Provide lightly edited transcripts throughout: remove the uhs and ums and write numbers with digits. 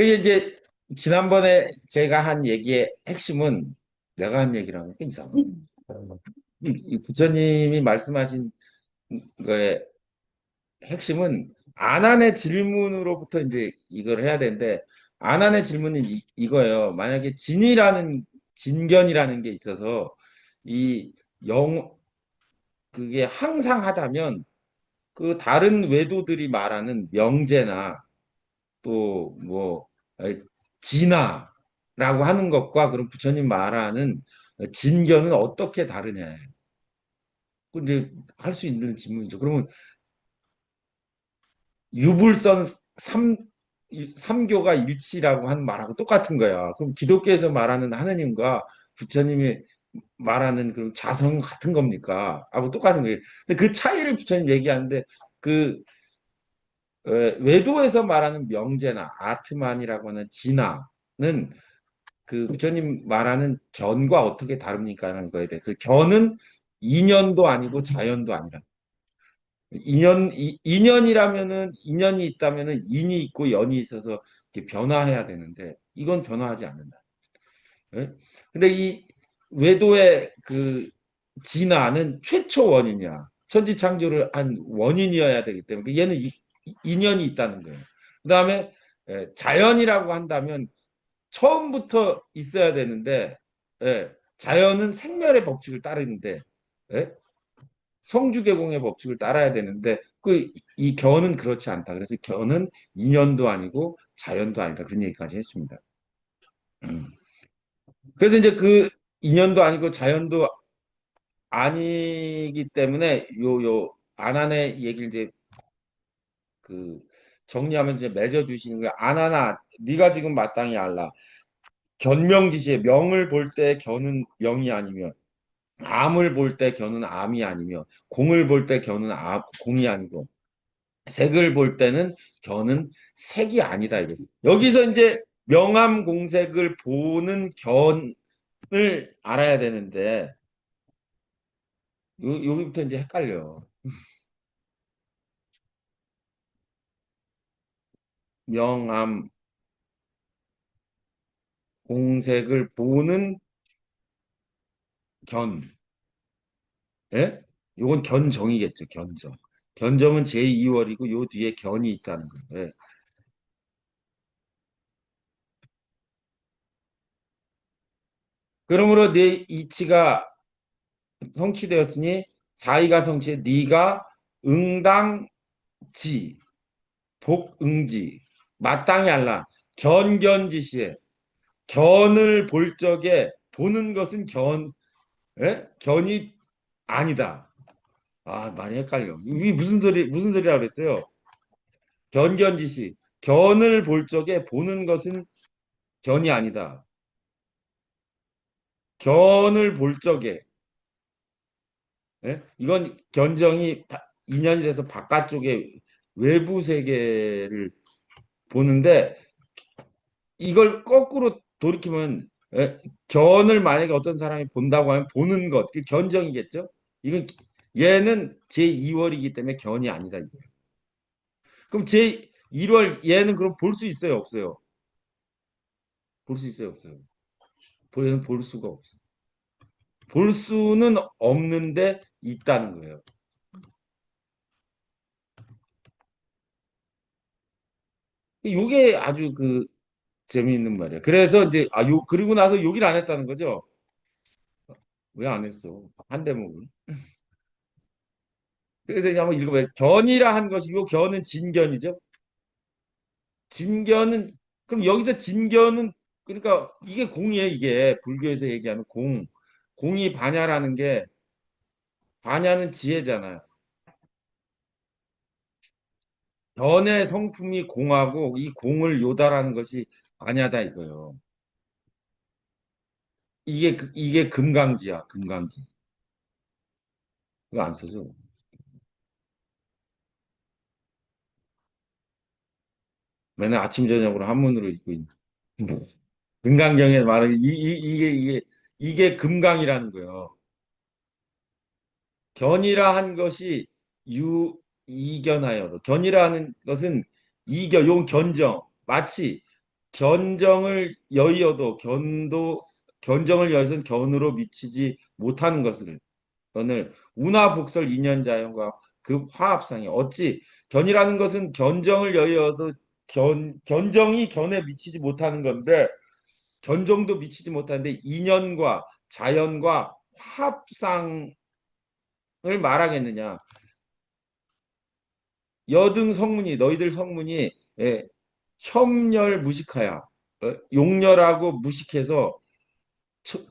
그게 이제 지난번에 제가 한 얘기의 핵심은 내가 한 얘기라는 게 이상해. 이 부처님이 말씀하신 거의 핵심은 안한의 질문으로부터 이제 이걸 해야 되는데 안한의 질문은 이거예요. 만약에 진견이라는 게 있어서 이 영, 그게 항상 하다면 그 다른 외도들이 말하는 명제나 또 뭐 진화라고 하는 것과 그런 부처님 말하는 진견은 어떻게 다르냐. 근데 할 수 있는 질문이죠. 그러면 유불선 삼교가 일치라고 하는 말하고 똑같은 거야. 그럼 기독교에서 말하는 하느님과 부처님이 말하는 그런 자성 같은 겁니까? 하고 똑같은 거예요. 근데 그 차이를 부처님 얘기하는데 그 외도에서 말하는 명제나 아트만이라고 하는 진화는 그 부처님 말하는 견과 어떻게 다릅니까? 하는 거에 대해서 견은 인연도 아니고 자연도 아니라 인연이라면은 인연이 있다면은 인이 있고 연이 있어서 이렇게 변화해야 되는데 이건 변화하지 않는다. 예? 근데 이 외도의 그 진화는 최초 원인이야. 천지 창조를 한 원인이어야 되기 때문에 얘는 인연이 있다는 거예요. 그다음에 자연이라고 한다면 처음부터 있어야 되는데 자연은 생멸의 법칙을 따르는데 예? 성주개공의 법칙을 따라야 되는데 그 이 견은 그렇지 않다. 그래서 견은 인연도 아니고 자연도 아니다. 그런 얘기까지 했습니다. 음. 그래서 이제 그 인연도 아니고 자연도 아니기 때문에 요 안한의 얘기를 이제 그 정리하면서 이제 맺어 주시는 거야. 안하나 네가 지금 마땅히 알라. 견명지시에 명을 볼 때 견은 명이 아니면 암을 볼 때 견은 암이 아니며 공을 볼 때 견은 공이 아니고 색을 볼 때는 견은 색이 아니다 이거. 여기서 이제 명암 공색을 보는 견을 알아야 되는데 여기부터 이제 헷갈려. 명암 공색을 보는 견. 예? 요건 견정이겠죠. 견정. 견정은 제2월이고 요 뒤에 견이 있다는 거예요. 예. 그러므로 내 이치가 성취되었으니 사이가 성취해 네가 응당지 복응지 마땅히 알라 견견지시에 견을 볼 적에 보는 것은 견이 아니다. 아 많이 헷갈려. 이게 무슨 소리라 그랬어요? 견견지시 견을 볼 적에 보는 것은 견이 아니다. 견을 볼 적에 이건 견정이 인연이 돼서 바깥쪽에 외부 세계를 보는데 이걸 거꾸로 돌이키면 견을 만약에 어떤 사람이 본다고 하면 보는 것, 그 견정이겠죠? 이건 얘는 제2월이기 때문에 견이 아니다 이거예요. 그럼 제1월 얘는 그럼 볼 수 있어요, 없어요? 볼 수 있어요, 없어요? 얘는 볼 수가 없어요. 볼 수는 없는데 있다는 거예요. 이게 아주 그 재미있는 말이에요. 그래서 이제 그리고 나서 욕을 안 했다는 거죠. 왜 안 했어? 한 대목을. 그래서 이제 한번 읽어봐요. 견이라 한 것이고 견은 진견이죠. 진견은 그럼 여기서 진견은 그러니까 이게 공이에요. 이게 불교에서 얘기하는 공. 공이 반야라는 게 반야는 지혜잖아요. 견의 성품이 공하고 이 공을 요달하는 것이 반야다 이거예요. 이게 금강지야. 금강지. 이거 안 써줘. 맨날 아침 저녁으로 한문으로 읽고 있는. 금강경에 말하는 이게 금강이라는 거예요. 견이라 한 것이 이견하여 견이라는 것은 이견 용 견정 마치 견정을 여의어도 견정을 여의선 견으로 미치지 못하는 것을 오늘 운하복설 인연자연과 그 화합상이 어찌 견이라는 것은 견정을 여의어도 견정이 견에 미치지 못하는 건데 견정도 미치지 못하는데 인연과 자연과 화합상을 말하겠느냐. 여등 성문이 너희들 성문이 협렬 무식하야. 용렬하고 무식해서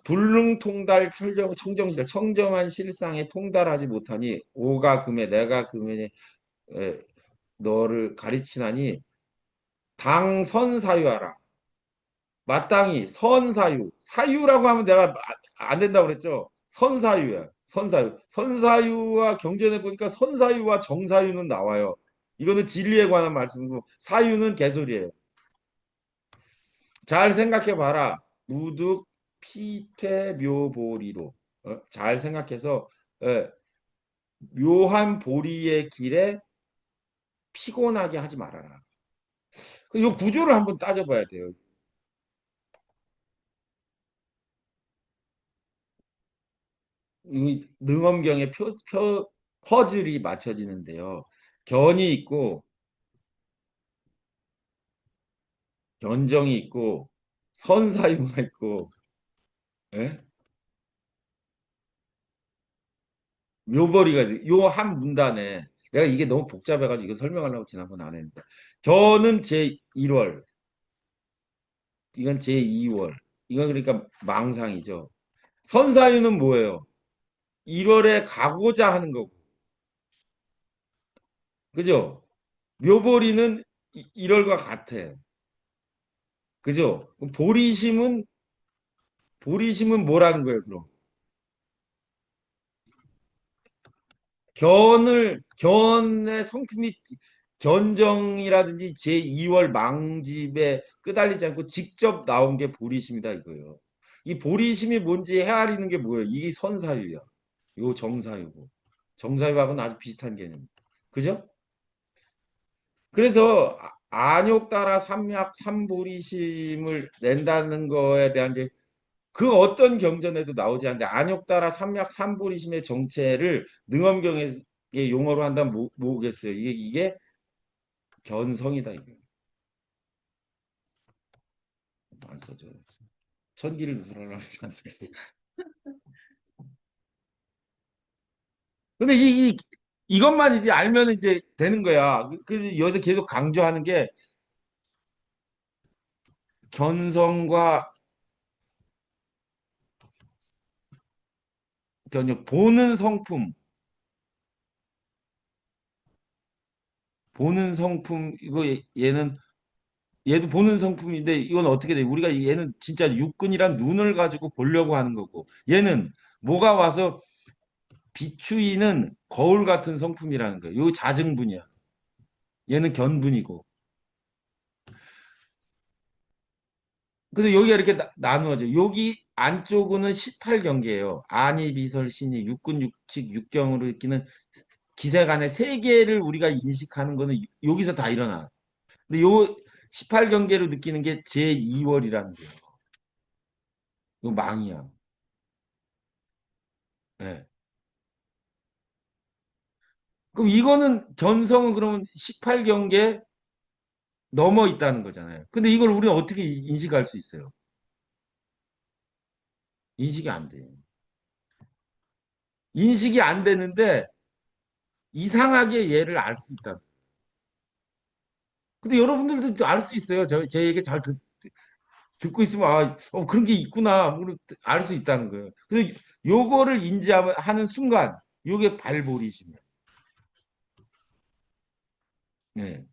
불능통달 청정실 청정한 실상에 통달하지 못하니 오가 금에 내가 금에 너를 가르치나니 당선사유하라. 마땅히 선사유 사유라고 하면 내가 안 된다고 그랬죠. 선사유야. 선사유와 경전해 보니까 선사유와 정사유는 나와요. 이거는 진리에 관한 말씀이고 사유는 개소리예요. 잘 생각해 봐라. 무득 피퇴묘보리로 잘 생각해서 예, 묘한 보리의 길에 피곤하게 하지 말아라. 이 구조를 한번 따져봐야 돼요. 이 능엄경의 퍼즐이 맞춰지는데요. 견이 있고 견정이 있고 선사유가 있고 예? 묘벌이가 요 한 문단에 내가 이게 너무 복잡해가지고 이거 설명하려고 지난번 안 했는데 견은 제1월 이건 제2월 이건 그러니까 망상이죠. 선사유는 뭐예요? 1월에 가고자 하는 거고 그죠? 묘벌이는 1월과 같아. 그죠? 그럼 보리심은 뭐라는 거예요, 그럼? 견의 성품이 견정이라든지 제2월 망집에 끄달리지 않고 직접 나온 게 보리심이다 이거예요. 이 보리심이 뭔지 헤아리는 게 뭐예요? 이게 선사유야. 요 정사유고. 정사유하고는 아주 비슷한 개념. 그죠? 그래서 안욕 따라 삼약 삼보리심을 낸다는 거에 대한 이제 그 어떤 경전에도 나오지 않는데 안욕 따라 삼약 삼보리심의 정체를 능엄경의 용어로 한다면 뭐겠어요? 이게 견성이다 이게 안 써져. 천기를 누설하려고 하지 않습니까? 근데 이것만 이제 알면 이제 되는 거야. 여기서 계속 강조하는 게 견성과 견역 보는 성품 이거 얘는 얘도 보는 성품인데 이건 어떻게 돼? 우리가 얘는 진짜 육근이란 눈을 가지고 보려고 하는 거고 얘는 뭐가 와서 비추이는 거울 같은 성품이라는 거예요. 요 자증분이야. 얘는 견분이고. 그래서 여기가 이렇게 나누어져. 여기 안쪽은 18경계예요. 안이 비설 신이 육군 육칙 육경으로 느끼는 기세간의 세계를 우리가 인식하는 거는 여기서 다 일어나. 근데 요 18경계로 느끼는 게 제2월이라는 거예요. 요 망이야. 예. 그럼 이거는 견성은 그러면 18경계 넘어 있다는 거잖아요. 근데 이걸 우리는 어떻게 인식할 수 있어요? 인식이 안 돼요. 인식이 안 되는데 이상하게 얘를 알 수 있다. 근데 여러분들도 알 수 있어요. 제 얘기 잘 듣고 있으면 그런 게 있구나. 알 수 있다는 거예요. 그래서 요거를 인지하는 순간 요게 발볼이시면 네.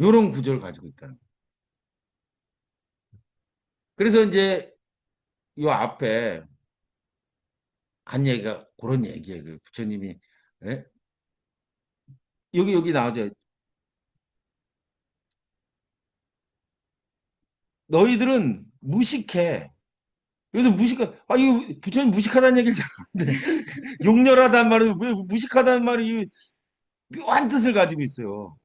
요런 구조를 가지고 있다는 거예요. 그래서 이제 요 앞에 한 얘기가 그런 얘기예요. 그 부처님이 예? 여기 나오죠. 너희들은 무식해. 그래서 이거 부처님 무식하다는 얘기를 잘하는데 용렬하다는 말은 왜 무식하다는 말이 묘한 뜻을 가지고 있어요.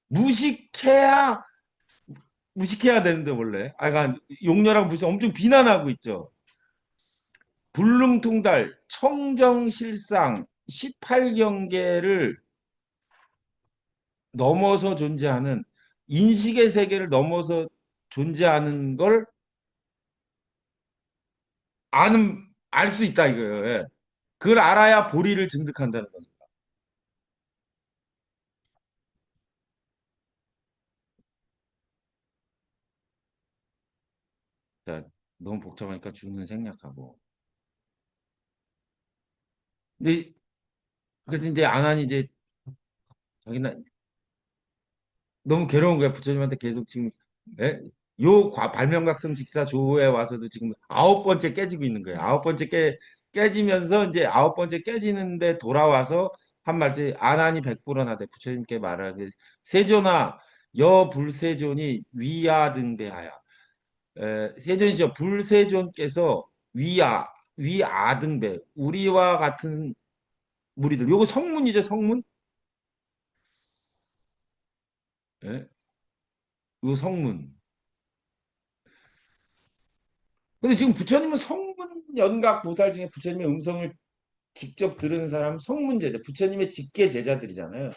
무식해야 무식해야 되는데 원래. 아, 그러니까 용녀랑 무슨 엄청 비난하고 있죠. 불능통달, 청정실상, 18경계를 넘어서 존재하는 인식의 세계를 넘어서 존재하는 걸 아는 알 수 있다 이거예요. 예. 그걸 알아야 보리를 증득한다는 겁니다. 자, 너무 복잡하니까 주는 생략하고. 근데 그래서 이제 안한이 이제 자기는 너무 괴로운 거야. 부처님한테 계속 지금 예? 발명각성 직사 조에 와서도 지금 아홉 번째 깨지고 있는 거예요. 아홉 번째 깨지면서 이제 아홉 번째 깨지는데 돌아와서 한 말씀 안하니 백불언하되 부처님께 말하되 세존아 여불세존이 위아등배하여 세존이죠. 불세존께서 위아등배 우리와 같은 무리들 요거 성문이죠. 성문 예? 요 성문 근데 지금 부처님은 성문 연각 보살 중에 부처님의 음성을 직접 들은 사람 성문 제자, 부처님의 직계 제자들이잖아요.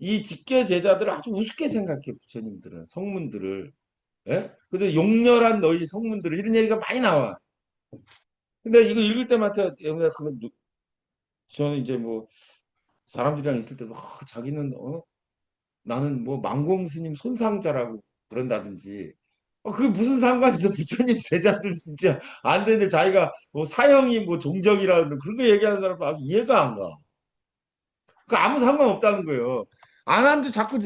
이 직계 제자들을 아주 우습게 생각해 부처님들은 성문들을. 예? 그래서 용렬한 너희 성문들을 이런 얘기가 많이 나와. 근데 이거 읽을 때마다 저는 이제 뭐 사람들이랑 있을 때도 자기는 나는 뭐 망공 스님 손상자라고 그런다든지 그게 무슨 상관 있어 부처님 제자들 진짜 안 되는데 자기가 뭐 사형이 뭐 종적이라는 그런 거 얘기하는 사람 이해가 안 가. 그 아무 상관없다는 거예요. 안 하는데 자꾸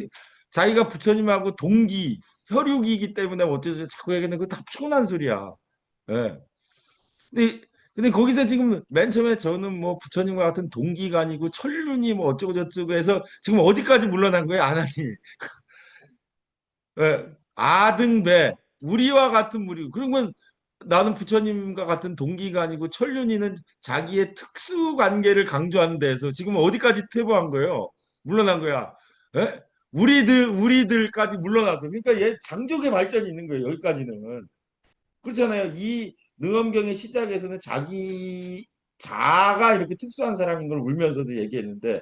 자기가 부처님하고 동기 혈육이기 때문에 어쩌죠 자꾸 얘기하는 거 다 피곤한 소리야. 예. 근데 거기서 지금 맨 처음에 저는 뭐 부처님과 같은 동기가 아니고 천륜이 뭐 어쩌고 저쩌고 해서 지금 어디까지 물러난 거예요 안 하니. 예, 아등배 우리와 같은 무리 그러면 나는 부처님과 같은 동기가 아니고 천륜이는 자기의 특수 관계를 강조하는 데서 지금 어디까지 퇴보한 거예요? 물러난 거야. 예? 우리들까지 물러나서 그러니까 얘 장족의 발전이 있는 거예요. 여기까지는 그렇잖아요. 이 능엄경의 시작에서는 자기 자아가 이렇게 특수한 사람인 걸 울면서도 얘기했는데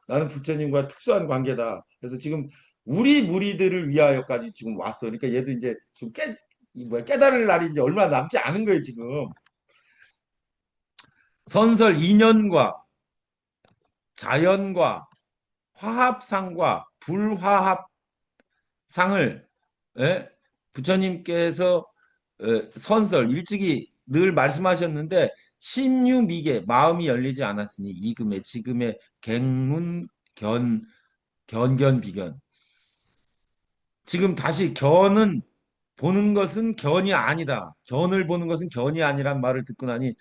나는 부처님과 특수한 관계다. 그래서 지금 우리 무리들을 위하여까지 지금 왔어. 그러니까 얘도 이제 좀 깨달을 날이 이제 얼마 남지 않은 거예요, 지금. 선설 인연과 자연과 화합상과 불화합상을 예? 부처님께서 선설 일찍이 늘 말씀하셨는데 심유미계 마음이 열리지 않았으니 이금의 지금의 갱문 견견비견 지금 다시 견은 보는 것은 견이 아니다. 견을 보는 것은 견이 아니란 말을 듣고 나니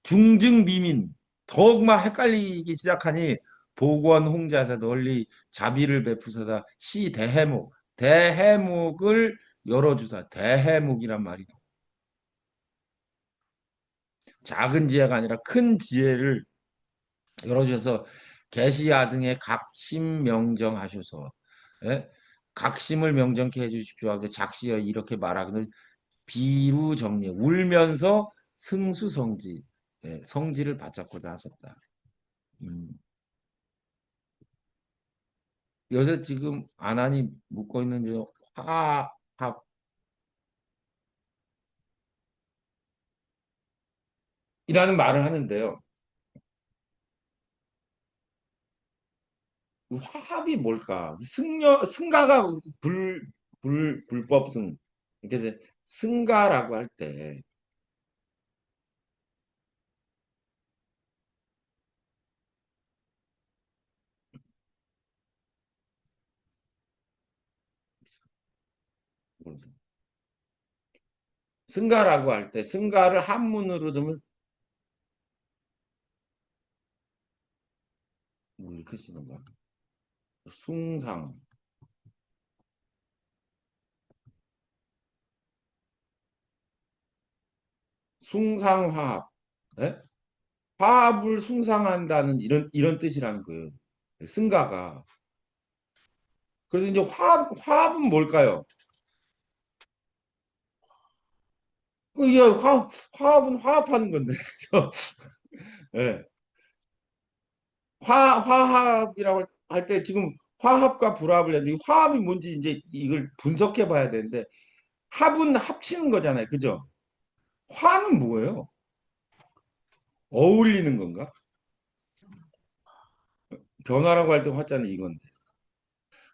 중증비민 더욱 막 헷갈리기 시작하니 보건 홍자사 널리 자비를 베푸사다 시 대해목을 열어주사 대해목이란 말이 작은 지혜가 아니라 큰 지혜를 열어주셔서 계시야 등의 각심 명정하셔서 예? 각심을 명정케 해주십시오 하고 작시여 이렇게 말하기는 비루 정리 울면서 승수성지 성지를 바쳤고자 하셨다. 음. 요새 지금 안한이 묻고 있는 화합이라는 말을 하는데요. 화합이 뭘까? 승가가 불법승. 그래서 승가라고 할 때, 승가라고 할 때, 승가를 한문으로 두면 뭐 이렇게 쓰는가? 숭상, 숭상화합. 예? 화합을 숭상한다는 이런 뜻이라는 거예요. 승가가. 그래서 이제 화합은 뭘까요? 이게 화합은 화합하는 건데. 저, 예. 화합이라고 할 때 지금 화합과 불합을 했는데 화합이 뭔지 이제 이걸 분석해 봐야 되는데 합은 합치는 거잖아요. 그죠? 화는 뭐예요? 어울리는 건가? 변화라고 할 때 화자는 이건데.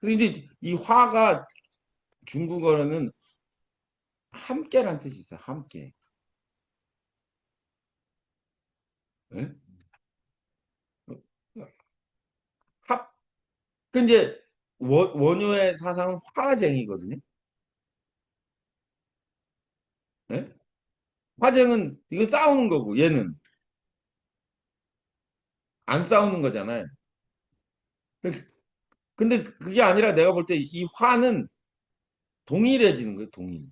근데 이제 이 화가 중국어로는 함께란 뜻이 있어요. 함께. 예? 합. 그 이제 원효의 사상은 화쟁이거든요. 예? 화쟁은 이거 싸우는 거고 얘는 안 싸우는 거잖아요. 근데 그게 아니라 내가 볼 때 이 화는 동일해지는 거예요. 동일.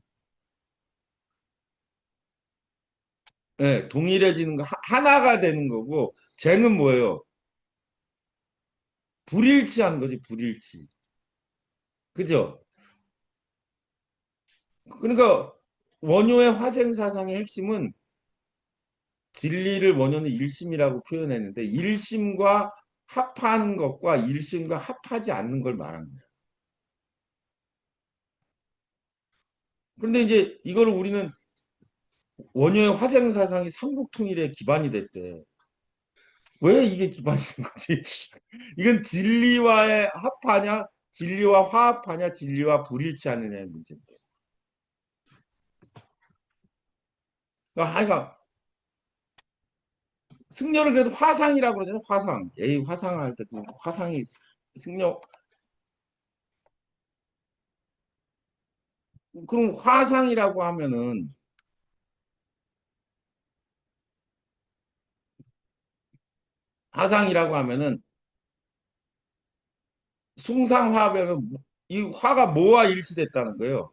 예, 동일해지는 거 하나가 되는 거고 쟁은 뭐예요? 불일치한 거지. 불일치. 그죠? 그러니까 원효의 화쟁 사상의 핵심은 진리를 원효는 일심이라고 표현했는데 일심과 합하는 것과 일심과 합하지 않는 걸 말한 거예요. 그런데 이제 이거를 우리는 원효의 화쟁 사상이 삼국통일의 기반이 됐대. 왜 이게 기반이 된 거지? 이건 진리와의 합하냐, 진리와 화합하냐, 진리와 불일치하느냐의 문제인데. 그러니까 승려를 그래도 화상이라고 그러잖아요. 화상. 에이, 화상 할 때 그 화상이 승려. 그럼 화상이라고 하면은 화상이라고 하면은 숭상화하면 이 화가 뭐와 일치됐다는 거예요.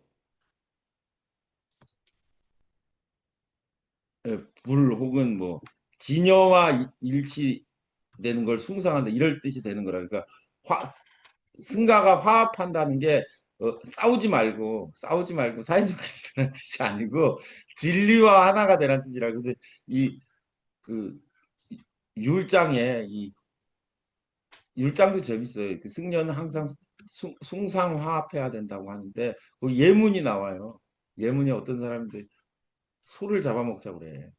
예, 불 혹은 뭐 진여와 일치되는 걸 숭상한다 이럴 뜻이 되는 거라. 그러니까 화 승가가 화합한다는 게 싸우지 말고 사이좋게 지내는 뜻이 아니고 진리와 하나가 되는 뜻이라. 그래서 이 그 율장에 이 율장도 재밌어요. 그 승려는 항상 숭상화합해야 된다고 하는데 그 예문이 나와요. 예문이 어떤 사람들 소를 잡아먹자고 그래.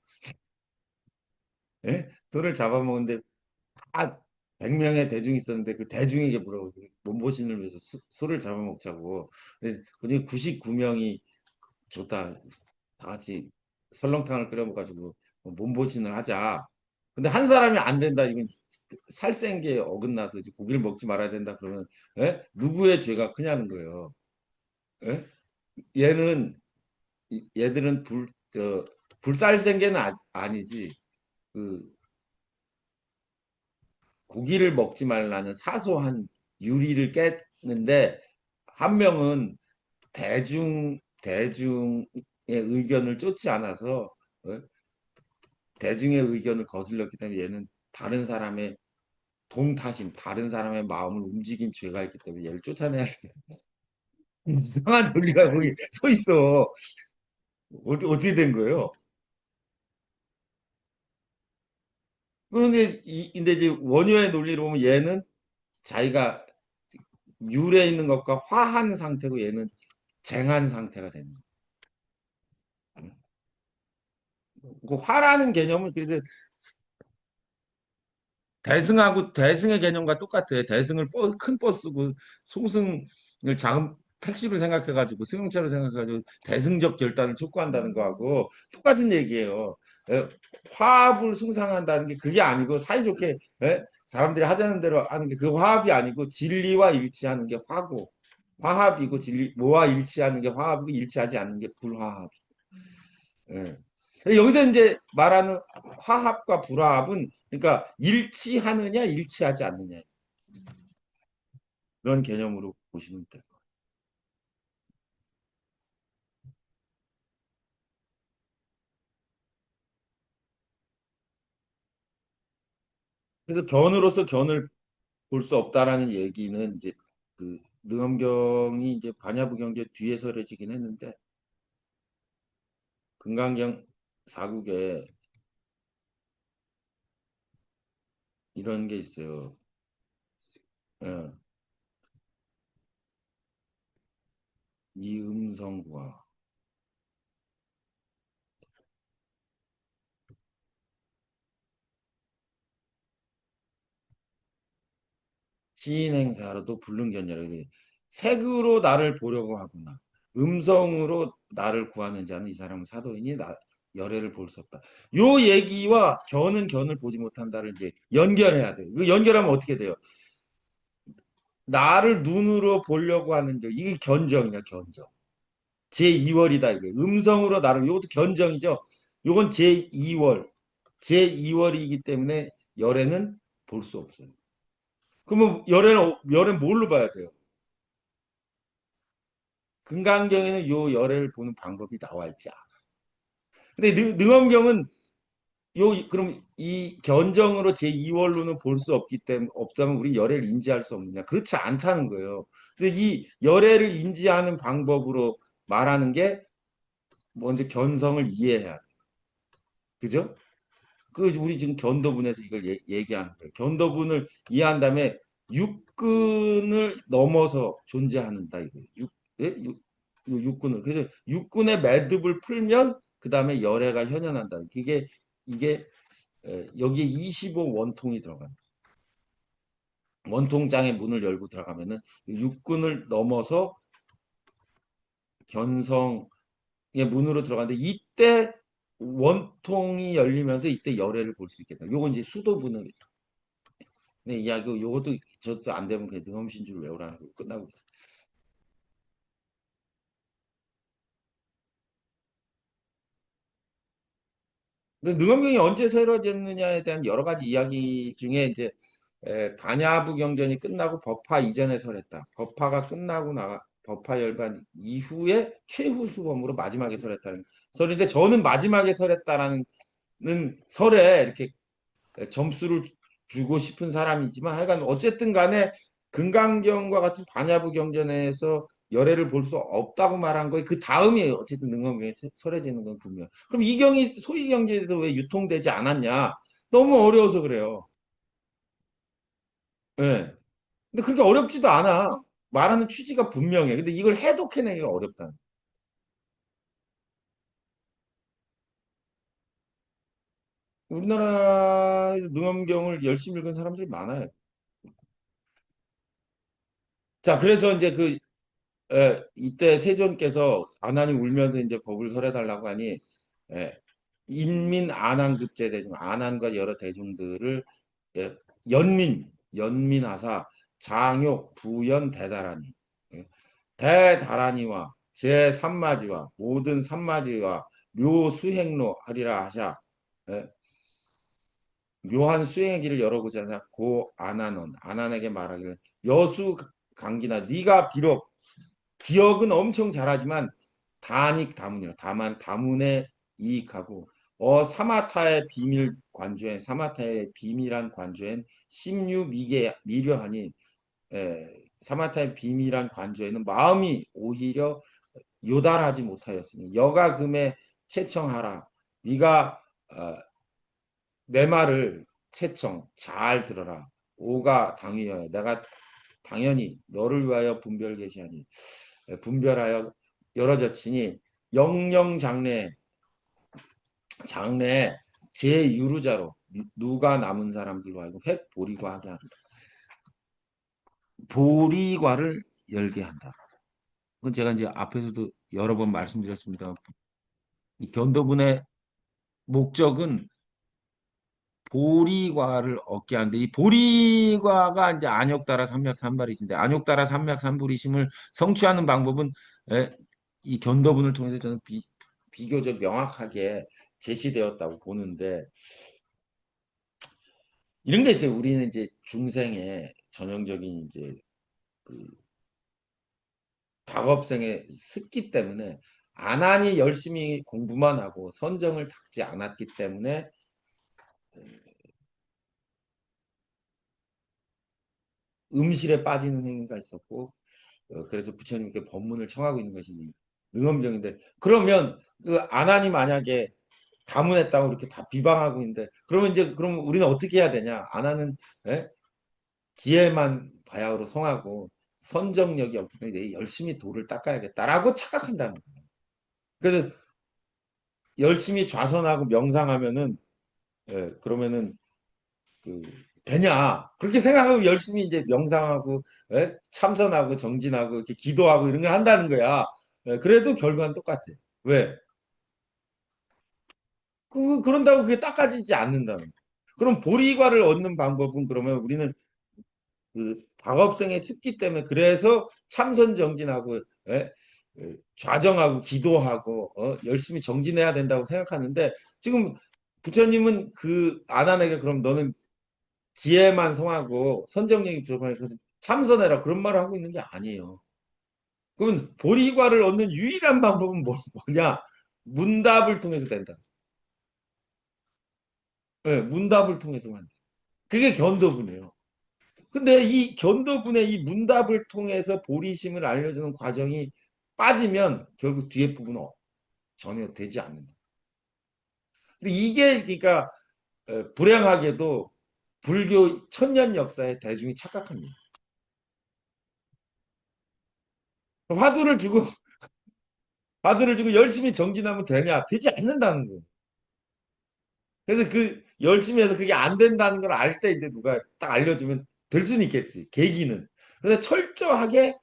예? 소를 잡아먹는데 다 100명의 대중이 있었는데 그 대중에게 물어보고 몸보신을 위해서 소를 잡아먹자고. 근데 그중에 99명이 좋다. 다 같이 설렁탕을 끓여 먹어가지고 몸보신을 하자. 근데 한 사람이 안 된다. 이건 살생계에 어긋나서 이제 고기를 먹지 말아야 된다. 그러면 예? 누구의 죄가 크냐는 거예요. 예? 얘는 얘들은 불살생계는 아니지. 그 고기를 먹지 말라는 사소한 유리를 깼는데 한 명은 대중의 의견을 쫓지 않아서 어? 대중의 의견을 거슬렸기 때문에 얘는 다른 사람의 동타심, 다른 사람의 마음을 움직인 죄가 있기 때문에 얘를 쫓아내야 돼. 이상한 논리가 거기 서 있어. 어떻게 된 거예요? 그런데 근데 이제 원효의 논리로 보면 얘는 자기가 율에 있는 것과 화한 상태고 얘는 쟁한 상태가 되는 거예요. 그 화라는 개념은 그래서 대승의 개념과 똑같아. 대승을 큰 버스고 송승을 작은 택시로 생각해가지고 승용차로 생각해가지고 대승적 결단을 촉구한다는 거하고 똑같은 얘기예요. 에, 화합을 숭상한다는 게 그게 아니고 사이좋게 사람들이 하자는 대로 하는 게 그 화합이 아니고 진리와 일치하는 게 화고 화합이고 진리 뭐와 일치하는 게 화합이고 일치하지 않는 게 불화합. 예. 여기서 이제 말하는 화합과 불화합은 그러니까 일치하느냐 일치하지 않느냐 그런 개념으로 보시면 돼요. 그래서 견으로서 견을 볼 수 없다라는 얘기는 이제 그 능엄경이 이제 반야부경제 뒤에 서려지긴 했는데 금강경 사국에 이런 게 있어요. 어, 이음성과 시인행사로도 불능견이라 그래. 색으로 나를 보려고 하구나. 음성으로 나를 구하는 자는 이 사람은 사도이니 열애를 볼 수 없다. 요 얘기와 견은 견을 보지 못한다를 이제 연결해야 돼요. 이거 연결하면 어떻게 돼요? 나를 눈으로 보려고 하는 자, 이게 견정이야, 견정. 제2월이다, 이게. 음성으로 나를, 요것도 견정이죠. 요건 제2월. 제2월이기 때문에 열애는 볼 수 없어요. 그러면 열애는 뭘로 봐야 돼요? 금강경에는 요 열애를 보는 방법이 나와 있지 않아. 근데 능엄경은 그럼 이 견정으로 제2월로는 볼 수 없기 때문에 없다면 우리 열애를 인지할 수 없느냐? 그렇지 않다는 거예요. 근데 이 열애를 인지하는 방법으로 말하는 게 먼저 견성을 이해해야 돼. 그죠? 그 우리 지금 견도분에서 이걸 얘기하는 거예요. 견도분을 이해한 다음에 육근을 넘어서 존재하는다 이거예요. 예? 육군을. 그래서 육군의 매듭을 풀면 그 다음에 열애가 현현한다. 이게 여기에 25 원통이 들어간다. 원통장의 문을 열고 들어가면은 육군을 넘어서 견성의 문으로 들어가는데 이때 원통이 열리면서 이때 열애를 볼 수 있겠다. 요건 이제 수도분을 네, 이야기 요것도 저도 안 되면 그냥 능엄신주를 외우라는 거 끝나고 있어. 능엄경이 언제 세워졌느냐에 대한 여러 가지 이야기 중에 이제 반야부 경전이 끝나고 법화 이전에 설했다. 법화가 끝나고 법화 열반 이후에 최후 수범으로 마지막에 설했다는 설인데 저는 마지막에 설했다라는 설에 이렇게 점수를 주고 싶은 사람이지만 하여간 어쨌든 간에 금강경과 같은 반야부 경전에서 열애를 볼 수 없다고 말한 거에 그 다음이 어쨌든 능엄경에 설해지는 건 분명. 그럼 이 경이 소위 경제에서 왜 유통되지 않았냐? 너무 어려워서 그래요. 예. 네. 근데 그렇게 어렵지도 않아. 말하는 취지가 분명해. 근데 이걸 해독해내기가 어렵다. 우리나라에서 능엄경을 열심히 읽은 사람들이 많아요. 자, 그래서 이제 이때 세존께서 아난이 울면서 이제 법을 설해달라고 하니 예, 인민 아난급제 대중 아난과 여러 대중들을 예, 연민하사 장욕 부연 대다라니 예, 대다라니와 제3마지와 모든 삼마지와 묘수행로 하리라 하샤 예, 묘한 수행의 길을 열어보자 하자 고 아난은 아난에게 말하기를 여수 강기나 네가 비록 기억은 엄청 잘하지만 다닉 다문이라 다만 다문에 이익하고 사마타의 비밀 관조엔 사마타의 비밀한 관조엔 심유 미계 미려하니 사마타의 비밀한 관조에는 마음이 오히려 요달하지 못하였으니 여가 금에 채청하라 네가 내 말을 채청 잘 들어라 오가 당위여 내가 당연히 너를 위하여 분별 계시하니 분별하여 열어졌으니 영영장래 장래에 제유루자로 누가 남은 사람들로 하여금 획보리과 하게 한다. 보리과를 열게 한다. 그건 제가 이제 앞에서도 여러 번 말씀드렸습니다. 이 견도분의 목적은 보리과를 얻게 하는데 이 보리과가 이제 안욕따라 삼맥삼발이신데 안욕따라 삼맥삼불이심을 성취하는 방법은 에, 이 견도분을 통해서 저는 비교적 명확하게 제시되었다고 보는데 이런 게 있어요. 우리는 이제 중생의 전형적인 이제 그 작업생의 습기 때문에 안하니 열심히 공부만 하고 선정을 닦지 않았기 때문에 음실에 빠지는 행위가 있었고 그래서 부처님께 법문을 청하고 있는 것이지 능엄정인데 그러면 그 아난이 만약에 가문했다고 이렇게 다 비방하고 있는데 그러면 이제 그럼 우리는 어떻게 해야 되냐? 아나는 예? 지혜만 바야흐로 성하고 선정력이 없기 때문에 내 열심히 돌을 닦아야겠다라고 착각한다는 거예요. 그래서 열심히 좌선하고 명상하면은 그러면은 그 되냐 그렇게 생각하고 열심히 이제 명상하고 참선하고 정진하고 이렇게 기도하고 이런 걸 한다는 거야. 그래도 결과는 똑같아. 왜? 그런다고 그게 닦아지지 않는다는 거야. 그럼 보리과를 얻는 방법은 그러면 우리는 그 방업성의 습기 때문에 그래서 참선 정진하고 좌정하고 기도하고 열심히 정진해야 된다고 생각하는데 지금 부처님은 그 아난에게 그럼 너는 지혜만 성하고 선정력이 부족하니까 그래서 참선해라 그런 말을 하고 있는 게 아니에요. 그럼 보리과를 얻는 유일한 방법은 뭐냐? 문답을 통해서 된다. 네, 문답을 통해서만. 그게 견도분이에요. 근데 이 견도분의 이 문답을 통해서 보리심을 알려주는 과정이 빠지면 결국 뒤에 부분은 전혀 되지 않는다. 근데 이게 그러니까 불행하게도 불교 천년 역사에 대중이 착각합니다. 화두를 주고 화두를 주고 열심히 정진하면 되냐? 되지 않는다는 거예요. 그래서 그 열심히 해서 그게 안 된다는 걸 알 때 이제 누가 딱 알려주면 될 수는 있겠지. 계기는. 그래서 철저하게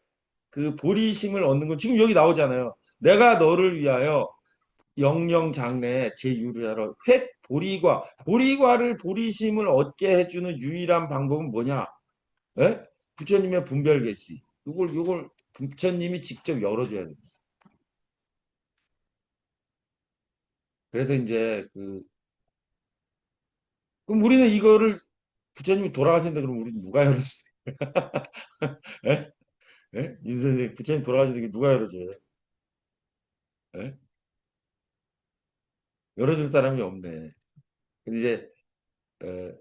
그 보리심을 얻는 건 지금 여기 나오잖아요. 내가 너를 위하여 영영장래 제유리하러 획 보리과 보리과를 보리심을 얻게 해주는 유일한 방법은 뭐냐? 에? 부처님의 분별계시. 요걸 부처님이 직접 열어줘야 됩니다. 그래서 이제 그럼 우리는 이거를 부처님이 돌아가신다 그러면 우리 누가 열어줘? 에? 에? 이 선생 부처님 돌아가신다 누가 열어줘요? 에? 열어줄 사람이 없네. 근데 이제 에,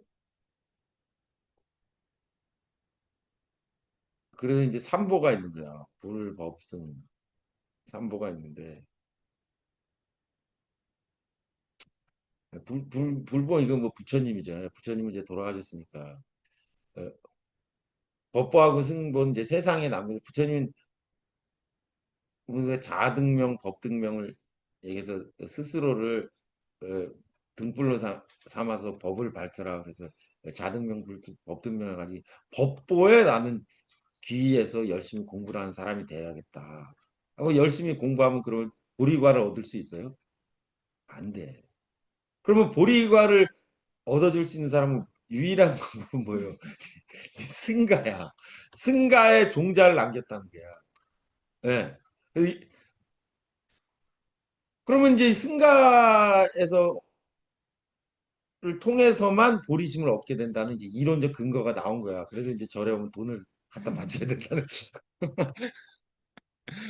그래서 이제 삼보가 있는 거야. 불법승 삼보가 있는데 불보 이거 뭐 부처님이죠. 부처님은 이제 돌아가셨으니까 어, 법보하고 승보는 이제 세상에 남는 부처님은 우리가 자등명 법등명을 얘기해서 스스로를 어, 등불로 삼아서 법을 밝혀라 그래서 자등명 법등명을 가지고 법보에 나는 귀의해서 열심히 공부를 하는 사람이 돼야겠다 하고 열심히 공부하면 그런 보리과를 얻을 수 있어요? 안 돼. 그러면 보리과를 얻어줄 수 있는 사람은 유일한 방법은 뭐예요? 승가야. 승가의 종자를 남겼다는 거야. 예. 그러면 이제 승가에서를 통해서만 보리심을 얻게 된다는 이제 이론적 근거가 나온 거야. 그래서 이제 절에 오면 돈을 갖다 바쳐야 된다는.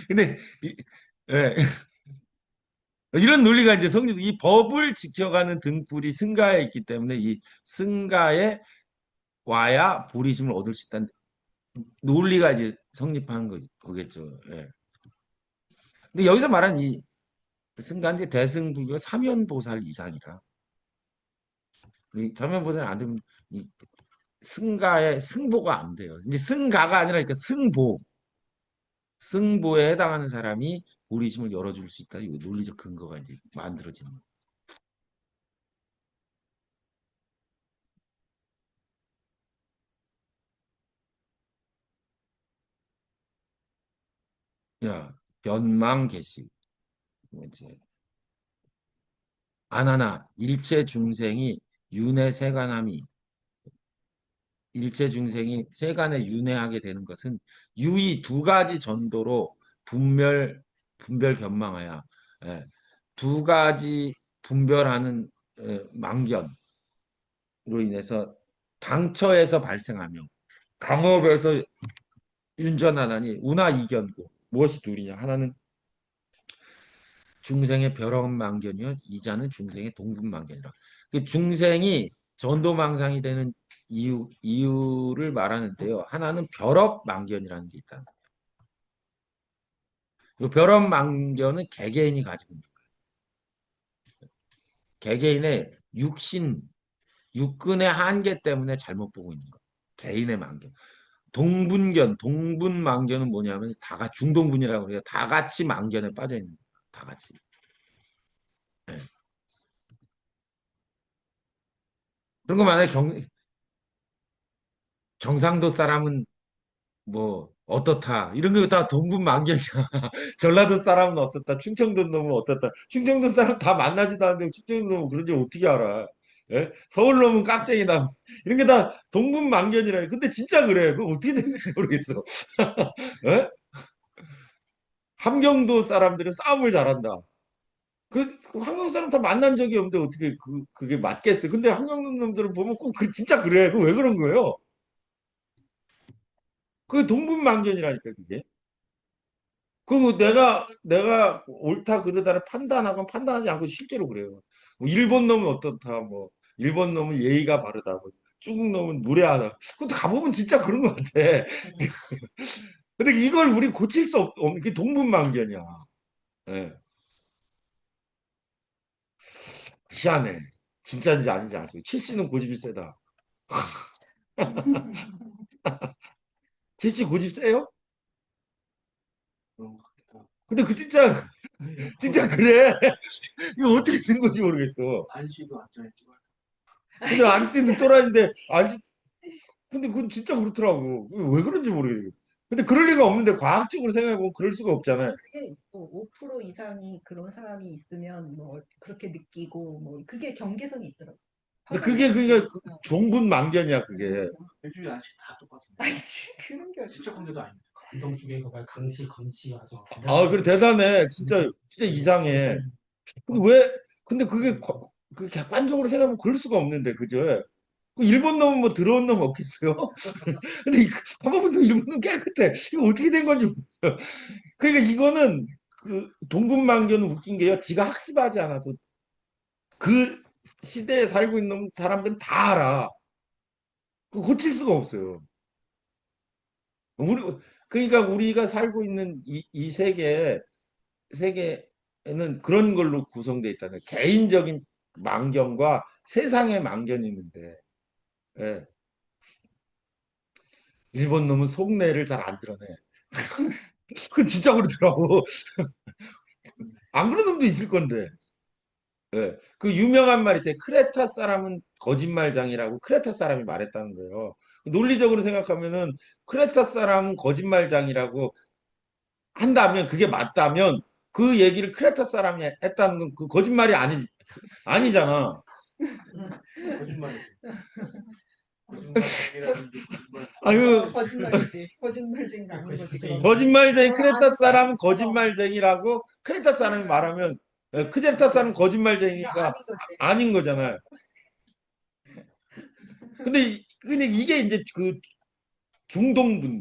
근데 예. 이런 논리가 이제 이 법을 지켜가는 등불이 승가에 있기 때문에 이 승가에 와야 보리심을 얻을 수 있다는 논리가 이제 성립한 거겠죠. 예. 근데 여기서 말한 이 승가인데 대승불교가 사면보살 이상이라 이 사면보살 안 되면 이 승가의 승보가 안 돼요. 이제 승가가 아니라 그러니까 승보에 해당하는 사람이 보리심을 열어줄 수 있다. 이 논리적 근거가 이제 만들어지는 거야. 야, 변망계시. 뭐지? 아나나 일체 중생이 윤회 세간함이 일체 중생이 세간에 윤회하게 되는 것은 유의 두 가지 전도로 분별 견망하여 예, 두 가지 분별하는 망견으로 인해서 당처에서 발생하며 강업에서 윤전하나니 우나 이견고 무엇이 둘이냐 하나는 중생의 벼락망견이요 이자는 중생의 동분망견이라 그 중생이 전도망상이 되는 이유를 말하는데요 하나는 벼락망견이라는 게 있다 그 벼런망견은 개개인이 가지고 있는 거예요. 개개인의 육근의 한계 때문에 잘못 보고 있는 거예요. 개인의 망견. 동분망견은 뭐냐면 중동분이라고 해요. 다 같이 망견에 빠져 있는 거예요. 다 같이. 예. 그런 거 만약에 경상도 사람은 뭐 어떻다 이런 거 다 동분만견이야. 전라도 사람은 어떻다, 충청도 놈은 어떻다. 충청도 사람 다 만나지도 않는데 충청도 놈은 그런지 어떻게 알아? 예? 서울 놈은 깍쟁이다. 이런 게 다 동분만견이라. 근데 진짜 그래. 그거 어떻게 되는지 모르겠어. 예? 함경도 사람들은 싸움을 잘한다. 그 한국 사람 다 만난 적이 없는데 어떻게 그게 맞겠어요? 근데 한국 놈들은 보면 꼭 진짜 그래. 그 왜 그런 거예요? 그 동분만견이라니까 그게. 그리고 내가 옳다 그르다를 판단하건 판단하지 않고 실제로 그래요. 뭐 일본 놈은 어떻다, 뭐 일본 놈은 예의가 바르다, 뭐 중국 놈은 무례하다. 그것도 가보면 진짜 그런 것 같아. 근데 이걸 우리 고칠 수 없는 게 동분만견이야. 예. 희한해. 진짜인지 아닌지 알수. 칠씨는 고집이 세다. 칠씨 고집 세요? 근데 그 진짜 그래. 이거 어떻게 된 건지 모르겠어. 근데 안씨는 또라이인데 안씨 근데 그건 진짜 그렇더라고. 왜 그런지 모르겠어. 근데 그럴 리가 없는데 과학적으로 생각해보면 그럴 수가 없잖아요. 그게 뭐 5% 이상이 그런 사람이 있으면 뭐 그렇게 느끼고 뭐 그게 경계선이 있더라고. 근데 퍼센테이지. 그게 어. 동분만견이야 그게. 아니 그런 게 어디. 감동 쪽에 그 강시 검시 아주 아, 그래 대단해. 진짜 이상해. 근데 왜? 근데 그 객관적으로 생각하면 그럴 수가 없는데 그죠? 그 일본 놈은 뭐 들어온 놈 없겠어요? 근데 봐보면 일본 놈 깨끗해. 이거 어떻게 된 건지 모르겠어. 그러니까 이거는 그 동분만견은 웃긴 게요. 지가 학습하지 않아도 그 시대에 살고 있는 사람들은 다 알아. 그거 고칠 수가 없어요. 우리 그러니까 우리가 살고 있는 이 세계에는 그런 걸로 구성되어 있다는 개인적인 망견과 세상의 망견이 있는데 예. 일본 놈은 속내를 잘 안 드러내. 그 진짜 그렇더라고. 안 그런 놈도 있을 건데. 예. 그 유명한 말 있지. 크레타 사람은 거짓말장이라고 크레타 사람이 말했다는 거예요. 논리적으로 생각하면은 크레타 사람은 거짓말장이라고 한다면 그게 맞다면 그 얘기를 크레타 사람이 했다는 건 그 거짓말이 아니잖아. 아유, 거짓말이지. 거짓말쟁이가 아닌 거지. 그러면. 거짓말쟁이 크레타 아니까. 사람은 거짓말쟁이라고 크레타 사람이 말하면 크레타 사람은 거짓말쟁이가 아닌 거지. 아닌 거잖아요. 근데 이게 이제 그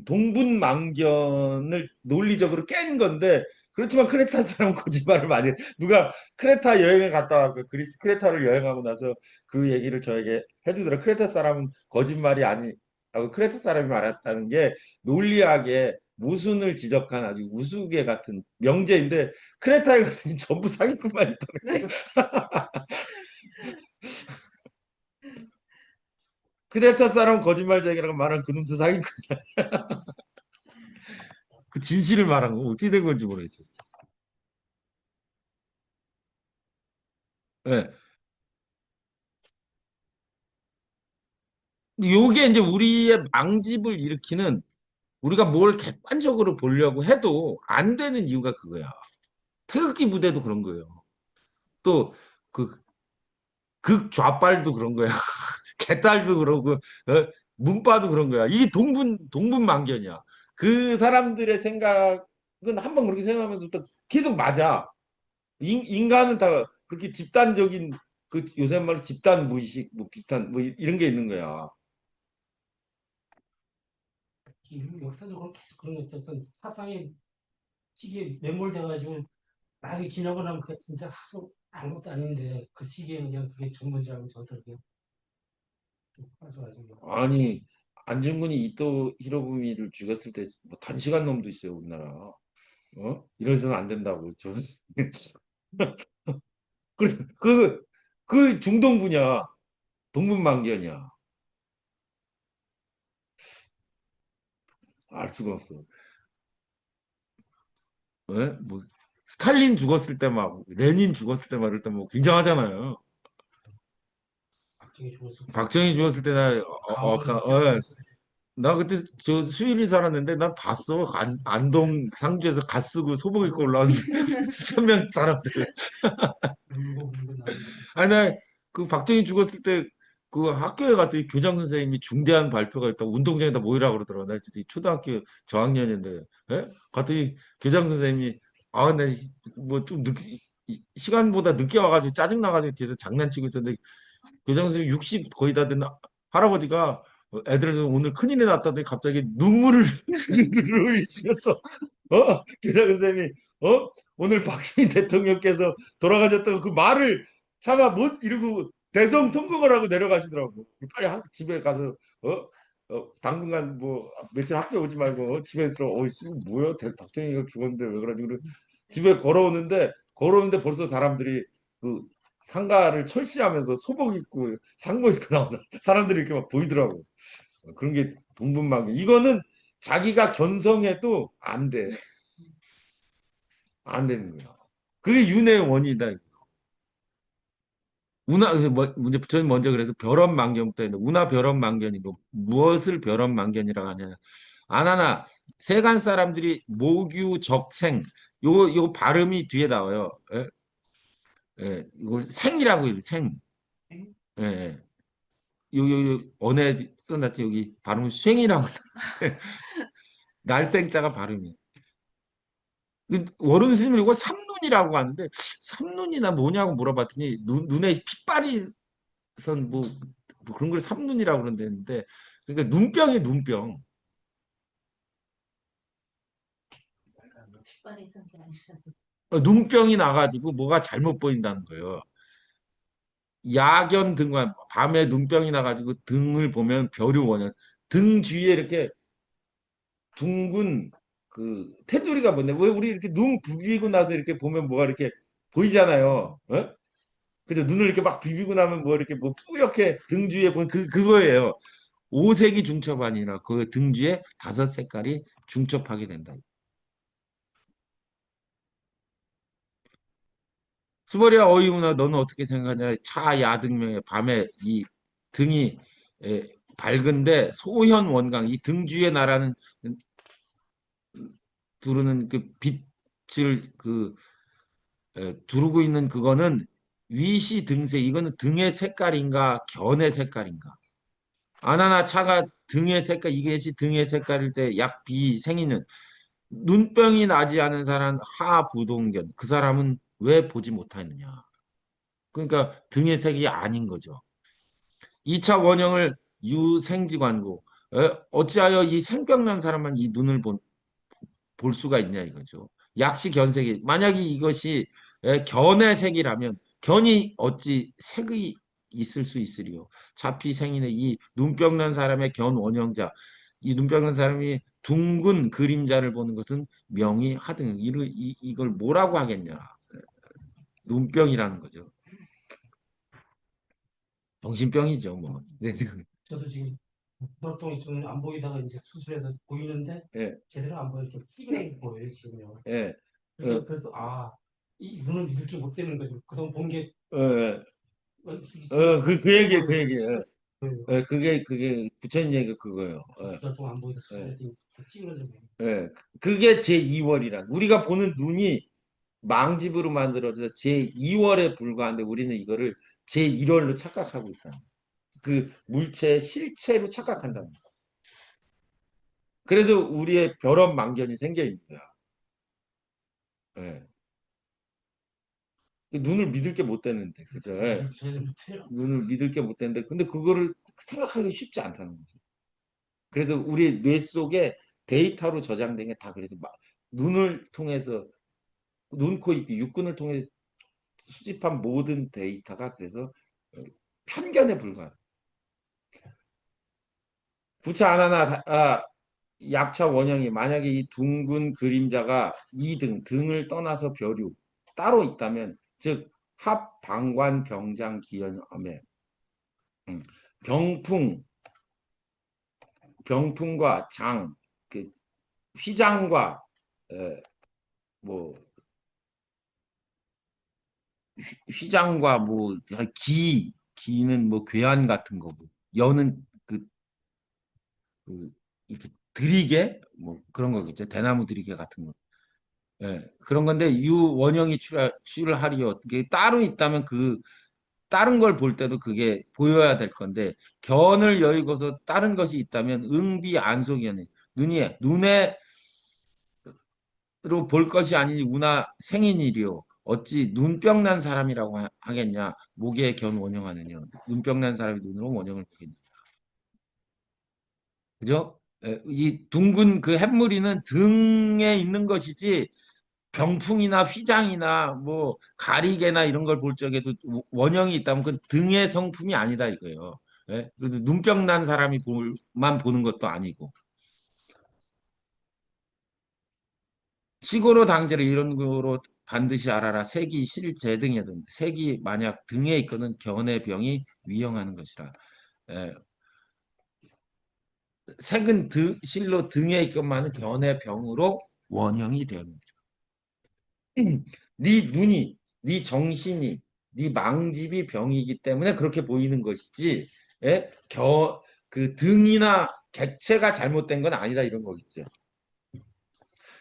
동분망견을 논리적으로 깬 건데 그렇지만 크레타 사람은 거짓말을 많이 해. 누가 크레타 여행을 갔다 와서 그리스 크레타를 여행하고 나서 그 얘기를 저에게 해주더라. 크레타 사람은 거짓말이 아니라고 크레타 사람이 말했다는 게 논리학의 모순을 지적한 아주 우스개 같은 명제인데 크레타에 갔더니 전부 사기꾼만 있더라고요. 크레타 사람은 거짓말쟁이라고 말한 그놈도 사기꾼. 그 진실을 말한 거 어떻게 된 건지 모르겠어요. 예. 요게 이제 우리의 망집을 일으키는 우리가 뭘 객관적으로 보려고 해도 안 되는 이유가 그거야. 태극기 부대도 그런 거예요. 또 그 극좌빨도 그런 거야. 개딸도 그러고 문바도 그런 거야. 이게 동분만견이야. 그 사람들의 생각은 한번 그렇게 생각하면서부터 계속 맞아. 인간은 다 그렇게 집단적인 그 요새 말로 집단 무의식 뭐 비슷한 뭐 이런 게 있는 거야. 역사적으로 계속 그런 어떤 사상의 시기에 매몰돼가지고 나중에 지나고 나면 그게 진짜 하수 아무것도 아닌데 그 시기에는 그냥 그게 전부지라고 저더라고요. 빠져가지고. 아니 안중근이 이토 히로부미를 죽였을 때 뭐 단시간 놈도 있어요 우리나라. 이래서는 안 된다고. 그 중동부냐, 동분만견이야. 알 수가 없어. 뭐 스탈린 죽었을 때 막, 레닌 죽었을 때 말할 때 뭐 굉장하잖아요. 박정희 죽었을 때 박정희 죽었을 때 나, 감옥에서 쫓겨났을 때 나 그때 저 수일이 살았는데 난 봤어. 안동 상주에서 갓 쓰고 소복 입고 올라온 수천 명 사람들. 울고 불고 나오고 아니, 나 그 박정희 죽었을 때 그 학교에 갔더니 교장 선생님이 중대한 발표가 있다고 운동장에다 모이라 그러더라고. 나 진짜 초등학교 저학년인데, 예? 갔더니 교장 선생님이 아, 나뭐좀 시간보다 늦게 와가지고 짜증 나가지고 뒤에서 장난치고 있었는데 교장 선생님 60 거의 다 된 할아버지가 애들 오늘 큰일이 났다더니 갑자기 눈물을 흘리시면서 교장 선생님이 오늘 박정희 대통령께서 돌아가셨다고 그 말을 차마 못 이루고 대성통곡을 하고 내려가시더라고. 빨리 집에 가서 당분간 뭐 며칠 학교 오지 말고 집에 있으라. 씨 뭐야? 박정희가 죽었는데 왜 그러지? 그래 집에 걸어오는데 벌써 사람들이 그 상가를 철시하면서 소복 입고 상복 입고 나오는 사람들이 이렇게 막 보이더라고. 그런 게 동분만경. 이거는 자기가 견성해도 안 돼. 안 되는 거야. 그게 윤회의 원이다. 저는 먼저 그래서 벼런만경부터 했는데, 운하 벼런만견이고, 무엇을 벼런만견이라고 하냐. 아나나, 세간 사람들이 모규, 적생, 요 발음이 뒤에 나와요. 예? 예, 이걸 생이라고 해요, 생. 예, 예. 언에 써놨지, 여기 발음은 쉥이라고. 날생자가 발음이. 워른 스님은 이거 삼눈이라고 하는데, 삼눈이나 뭐냐고 물어봤더니, 눈에 핏발이 선 뭐 그런 걸 삼눈이라고 그런다는데 그러니까 눈병이 눈병. 핏발이 있은 게 아니라 눈병이 나가지고 뭐가 잘못 보인다는 거예요. 야견 등과 밤에 눈병이 나가지고 등을 보면 별이 원형 등 뒤에 이렇게 둥근 그 테두리가 뭔데 왜 우리 이렇게 눈 부비고 나서 이렇게 보면 뭐가 이렇게 보이잖아요. 근데 눈을 이렇게 막 비비고 나면 뭐 이렇게 뭐 뿌옇게 등 뒤에 보면 그거예요. 오색이 중첩아니라 그 등지에 다섯 색깔이 중첩하게 된다. 수버리야 어이구나 너는 어떻게 생각하냐? 차 야등명에 밤에 이 등이 밝은데 소현 원광 이 등주의 나라는 두르는 그 빛을 두르고 있는 그거는 위시 등색 이거는 등의 색깔인가 견의 색깔인가? 아나나 차가 등의 색깔 이것이 등의 색깔일 때 약 비생이는 눈병이 나지 않은 사람 하부동견 그 사람은 왜 보지 못하느냐 그러니까 등의 색이 아닌 거죠. 2차 원형을 유생지관고 어찌하여 이 생병난 사람만 이 눈을 볼 수가 있냐 이거죠. 약시견색이 만약에 이것이 견의 색이라면 견이 어찌 색이 있을 수 있으리요. 자피생인의 이 눈병난 사람의 견 원형자 이 눈병난 사람이 둥근 그림자를 보는 것은 명이 하등 이걸 뭐라고 하겠냐. 눈병이라는 거죠. 정신병이죠 뭐. 네. 저도 지금 보통이 좀 안 보이다가 이제 수술해서 보이는데 예, 제대로 안 보여서 좀 찌그레 보여요 지금요. 예, 그러니까 그래서 이 눈을 믿을 못 되는 거죠. 그동안 본게 예, 그 얘기. 그게 부처님 얘기 그거예요. 보통 안 보이다 예, 수술했더니 찌그러져 보여요. 예. 그게 제2월이란. 우리가 보는 눈이 망집으로 만들어서 제2월에 불과한데 우리는 이거를 제1월로 착각하고 있다. 그 물체 실체로 착각한다. 그래서 우리의 벼런망견이 생겨 있는 거야. 예. 눈을 믿을 게 못 되는데, 그죠? 예. 눈을 믿을 게 못 되는데, 근데 그거를 생각하기 쉽지 않다는 거죠. 그래서 우리 뇌 속에 데이터로 저장된 게 다 그래서 눈을 통해서 눈, 코, 입, 육근을 통해서 수집한 모든 데이터가 그래서 편견에 불과해요. 부처 아나나 약차 원형이 만약에 이 둥근 그림자가 이등 등을 떠나서 벼류 따로 있다면 즉 합 방관 병장 기염에 음, 병풍 병풍과 장 그 휘장과 뭐 휘장과 뭐 기는 뭐 괴한 같은 거고 여는 그 이렇게 들이개 뭐 그런 거겠죠. 대나무 들이개 같은 거. 예, 그런 건데 유 원형이 출하리요. 이게 따로 있다면 그 다른 걸 볼 때도 그게 보여야 될 건데 견을 여의고서 다른 것이 있다면 응비 안속견이 눈에로 볼 것이 아니니 우나 생인이리요. 어찌 눈병 난 사람이라고 하겠냐? 목에 견 원형하느냐? 눈병 난 사람이 눈으로 원형을 보겠냐? 그죠? 예, 이 둥근 그 햇무리는 등에 있는 것이지 병풍이나 휘장이나 뭐 가리개나 이런 걸 볼 적에도 원형이 있다면 그 등의 성품이 아니다 이거예요. 예? 그래도 눈병 난 사람이 만 보는 것도 아니고 시고로 당제를 이런 거로 반드시 알아라. 색이 실제 등에든 색이 만약 등에 있거든 견의 병이 위형하는 것이라. 예, 색은 실로 등에 있건만은 견의 병으로 원형이 되었는. 네 눈이, 네 정신이, 네 망집이 병이기 때문에 그렇게 보이는 것이지. 예? 그 등이나 객체가 잘못된 건 아니다 이런 거겠죠.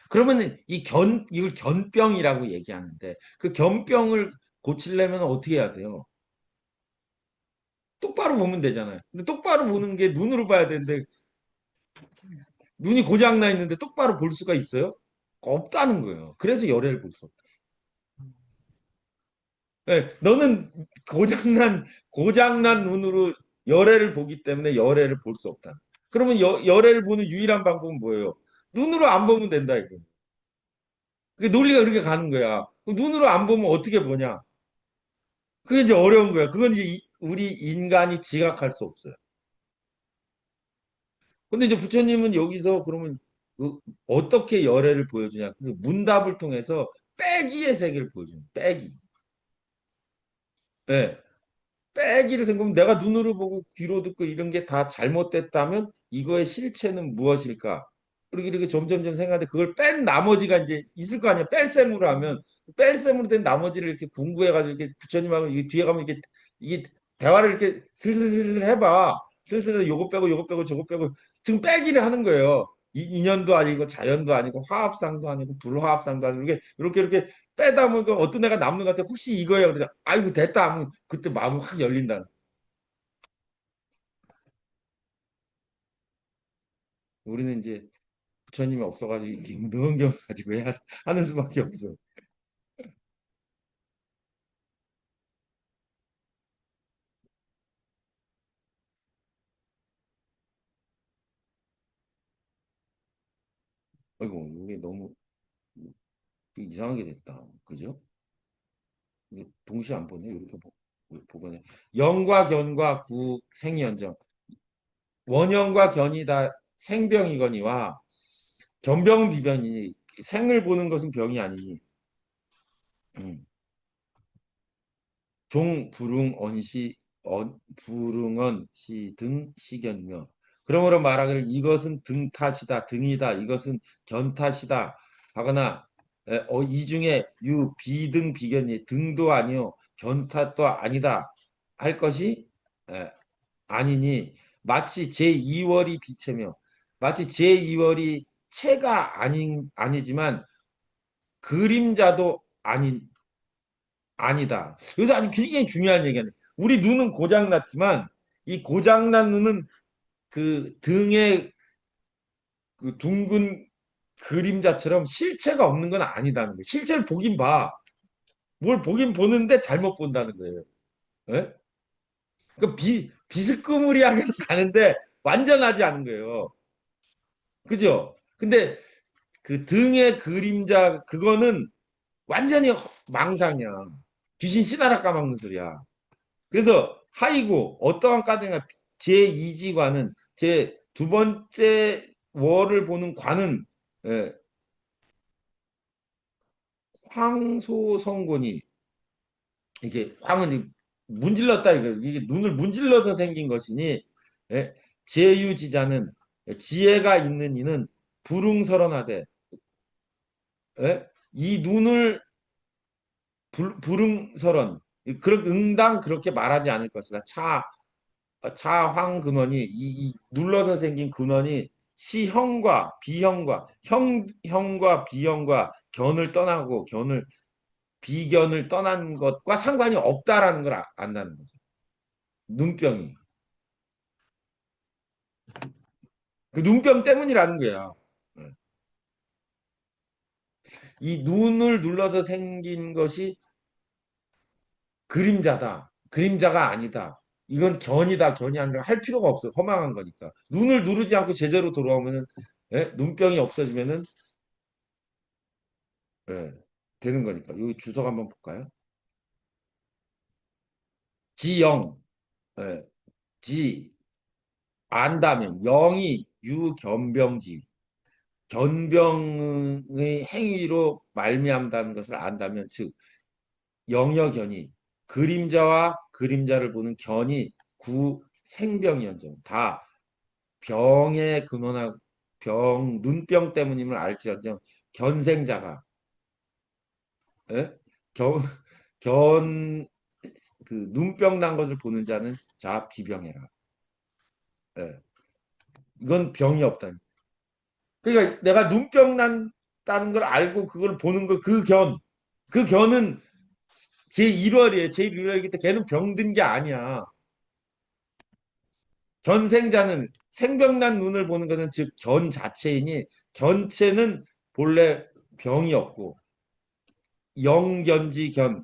그러면 이걸 견병이라고 얘기하는데 그 견병을 고치려면 어떻게 해야 돼요? 똑바로 보면 되잖아요. 근데 똑바로 보는 게 눈으로 봐야 되는데 눈이 고장 나 있는데 똑바로 볼 수가 있어요? 없다는 거예요. 그래서 열애를 볼 수 없다. 네, 너는 고장난 눈으로 열애를 보기 때문에 열애를 볼 수 없다. 그러면 열애를 보는 유일한 방법은 뭐예요? 눈으로 안 보면 된다 이거. 그 논리가 그렇게 가는 거야. 눈으로 안 보면 어떻게 보냐? 그게 이제 어려운 거야. 그건 이제 우리 인간이 지각할 수 없어요. 근데 이제 부처님은 여기서 그러면 어떻게 열애를 보여주냐? 그 문답을 통해서 빼기의 세계를 보여주는 빼기. 예. 빼기를 생각하면 내가 눈으로 보고 귀로 듣고 이런 게 다 잘못됐다면 이거의 실체는 무엇일까? 이렇게 점점점 생각하는데 그걸 뺀 나머지가 이제 있을 거 아니야. 뺄셈으로 하면 뺄셈으로 된 나머지를 이렇게 공부해가지고 이렇게 부처님하고 이게 뒤에 가면 이게 대화를 이렇게 슬슬슬슬 해봐. 슬슬 요거 빼고 저거 빼고 지금 빼기를 하는 거예요. 인연도 아니고 자연도 아니고 화합상도 아니고 불화합상도 아니고 이렇게 빼다 보니까 어떤 애가 남는 것 같아. 혹시 이거야? 그러자 아이고 됐다 하면 그때 마음이 확 열린다. 우리는 이제 부처님이 없어가지고 이렇게 능은 경 가지고 해야 하는 수밖에 없어. 아이고 이게 너무 이상하게 됐다. 그죠? 이게 동시에 안 보네. 이렇게 보거네. 영과 견과 구 생연정 원형과 견이 다 생병이거니와 견병은 비변이니 생을 보는 것은 병이 아니니 음. 종, 불응, 언시, 불응언, 시 등 시견이며 그러므로 말하기를 이것은 등 탓이다, 등이다, 이것은 견 탓이다 하거나 이 중에 유, 비등, 비견이 등도 아니요 견 탓도 아니다 할 것이 아니니 마치 제2월이 비체며 마치 제2월이 체가 아니지만 그림자도 아니다. 여기서 아주 굉장히 중요한 얘기는 우리 눈은 고장났지만 이 고장난 눈은 그 등에 그 둥근 그림자처럼 실체가 없는 건 아니다는 거예요. 실체를 보긴 봐. 뭘 보긴 보는데 잘못 본다는 거예요. 예? 그 비스무리하게 가는데 완전하지 않은 거예요. 그죠? 근데 그 등의 그림자 그거는 완전히 망상이야. 귀신 씨나라 까먹는 소리야. 그래서 하이고 어떠한 까닭이나 제2지과는 제 두 번째 월을 보는 관은 예, 황소성곤이 이게 황은 문질렀다 이거 이게 눈을 문질러서 생긴 것이니 예, 제유지자는 지혜가 있는 이는 불응설언하되 예? 이 눈을 불응설언 그런 응당 그렇게 말하지 않을 것이다. 차황 근원이 이 눌러서 생긴 근원이 시형과 비형과 형과 비형과 견을 떠나고 견을 비견을 떠난 것과 상관이 없다라는 걸 안다는 거죠. 눈병이 그 눈병 때문이라는 거야. 네. 이 눈을 눌러서 생긴 것이 그림자다. 그림자가 아니다. 이건 견이다. 견이 아니라 할 필요가 없어. 허망한 거니까. 눈을 누르지 않고 제대로 돌아오면은 예? 눈병이 없어지면은 예, 되는 거니까. 여기 주석 한번 볼까요? 지영, 예, 지 안다면 영이 유견병지 견병의 행위로 말미암다는 것을 안다면 즉 영여견이 그림자와 그림자를 보는 견이 구 생병이언정 다 병의 근원하고 병 눈병 때문임을 알지언정 견생자가 예? 견, 견, 그 눈병 난 것을 보는 자는 자 비병해라. 예. 이건 병이 없다니. 그러니까 내가 눈병 난다는 걸 알고 그걸 보는 거 그 견은 제1월이에요. 제1월이기 때문에 걔는 병든 게 아니야. 견생자는 생병난 눈을 보는 것은 즉 견 자체이니 견체는 본래 병이 없고 영견지견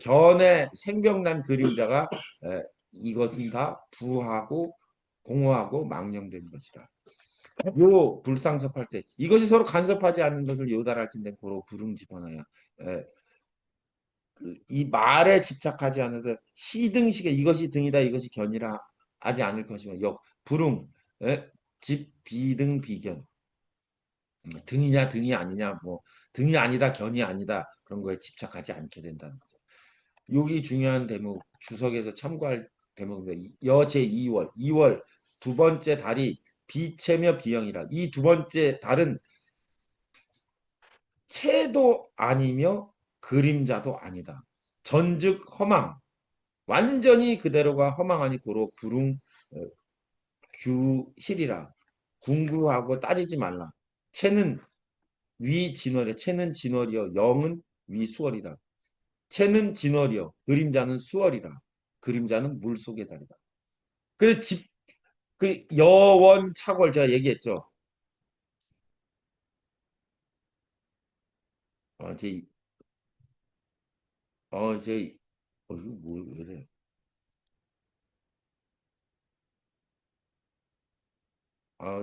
견의 생병난 그림자가 이것은 다 부하고 공허하고 망령된 것이라. 요 불상섭할 때 이것이 서로 간섭하지 않는 것을 요달할진대 고로 불응 집어넣어야 이 말에 집착하지 않아서 시등식에 이것이 등이다 이것이 견이라 하지 않을 것이며 역 불응 집 비등 비견 등이냐 등이 아니냐 뭐 등이 아니다 견이 아니다 그런 거에 집착하지 않게 된다는 거죠. 여기 중요한 대목 주석에서 참고할 대목입니다. 여제 2월 2월 두 번째 달이 비체며 비형이라 이 두 번째 달은 채도 아니며 그림자도 아니다. 전즉 허망 완전히 그대로가 허망하니 고로 불응 규실이라 궁구하고 따지지 말라. 채는 위진월이야. 채는 진월이여 영은 위수월이라. 채는 진월이여 그림자는 수월이라. 그림자는 물속의 달이다. 그래서 그 여원 착월 제가 얘기했죠. 어, 제, 이거 왜 이래?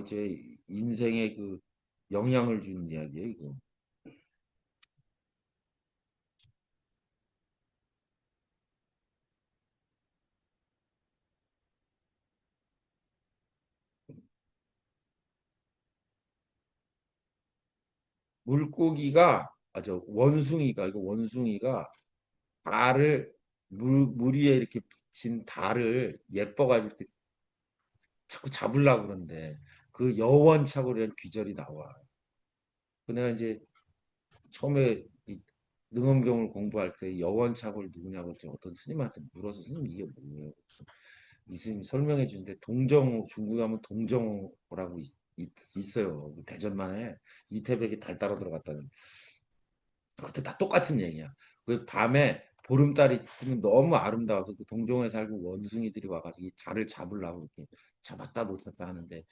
제 인생에 그 영향을 준 이야기예요, 이거. 물고기가, 저 원숭이가, 이거 원숭이가 달을, 물 위에 이렇게 붙인 달을 예뻐가지고 이렇게 자꾸 잡으려고 그러는데, 그 여원착오라는 귀절이 나와. 그 내가 이제 처음에 이 능엄경을 공부할 때 여원착오를 누구냐고 어떤 스님한테 물어서 스님 이게 뭐예요? 이 스님이 설명해 주는데 동정호 중국에 가면 동정호라고 있어요. 그 대전만에 이태백이 달 따라 들어갔다는. 그것도 다 똑같은 얘기야. 그 밤에 보름달이 뜨면 너무 아름다워서 그 동종에 살고 원숭이들이 와가지고 이 달을 잡으려고 이렇게 잡았다 놓쳤다 하는데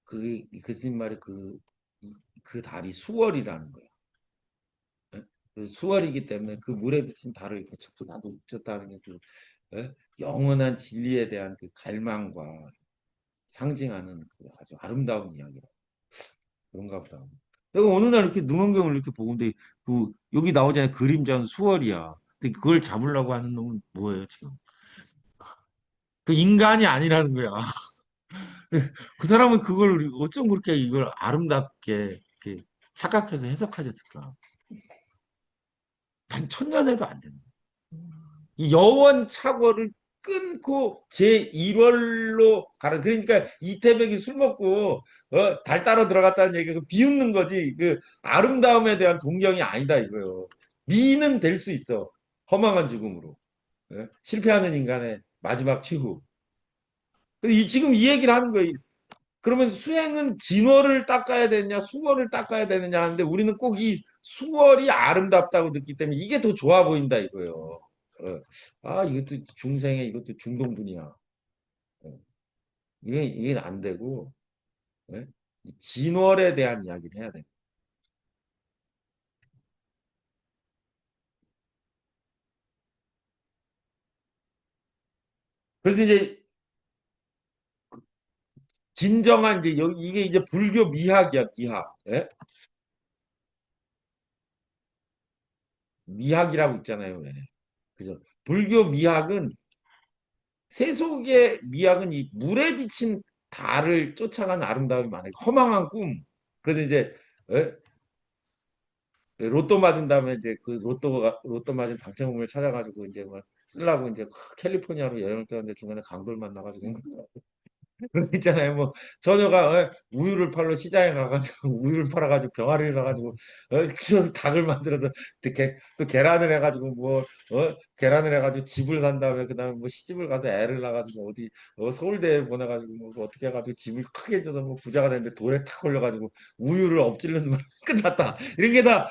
그 스님 말이 그 달이 수월이라는 거야. 예? 그래서 수월이기 때문에 그 물에 비친 달을 이렇게 잡고 나도 놓쳤다는 게 그, 영원한 진리에 대한 그 갈망과 상징하는 그 아주 아름다운 이야기라. 그런가 보다. 내가 어느 날 이렇게 능원경을 이렇게 보는데 그 여기 나오잖아요. 그림자는 수월이야. 근데 그걸 잡으려고 하는 놈은 뭐예요, 지금? 그 인간이 아니라는 거야. 그 사람은 그걸 어쩜 그렇게 이걸 아름답게 이렇게 착각해서 해석하셨을까? 단 천년에도 안 된다. 음. 이 여원 착오를 끊고 제1월로 가는 그러니까 이태백이 술 먹고 달 따러 들어갔다는 얘기가 그 비웃는 거지 그 아름다움에 대한 동경이 아니다 이거요. 미는 될 수 있어. 허망한 죽음으로. 실패하는 인간의 마지막 최후. 지금 이 얘기를 하는 거예요. 그러면 수행은 진월을 닦아야 되느냐, 수월을 닦아야 되느냐 하는데 우리는 꼭 이 수월이 아름답다고 느끼기 때문에 이게 더 좋아 보인다 이거예요. 이것도 중생의 이것도 중동분이야. 이게 안 되고, 이 진월에 대한 이야기를 해야 돼. 그래서 이제 진정한 이제 이게 이제 불교 미학이야, 미학. 예? 미학이라고 있잖아요, 왜. 그죠? 불교 미학은 세속의 미학은 이 물에 비친 달을 쫓아가는 아름다움이 많아요. 허망한 꿈. 그래서 이제 예? 로또 맞은 다음에 이제 그 로또 맞은 당첨금을 찾아가지고 이제 막 쓰려고 이제 캘리포니아로 여행을 떠는데 중간에 강도를 만나가지고 그런 거 있잖아요. 뭐 처녀가 우유를 팔러 시장에 가가지고 우유를 팔아가지고 병아리를 사가지고 키워서 닭을 만들어서 또 계란을 해가지고 뭐 계란을 해가지고 집을 산 다음에 그다음에 뭐 시집을 가서 애를 낳아가지고 어디 서울대에 보내가지고 뭐 어떻게 해가지고 집을 크게 해줘서 뭐 부자가 됐는데 돌에 탁 걸려가지고 우유를 엎질르는 말 끝났다. 이런 게 다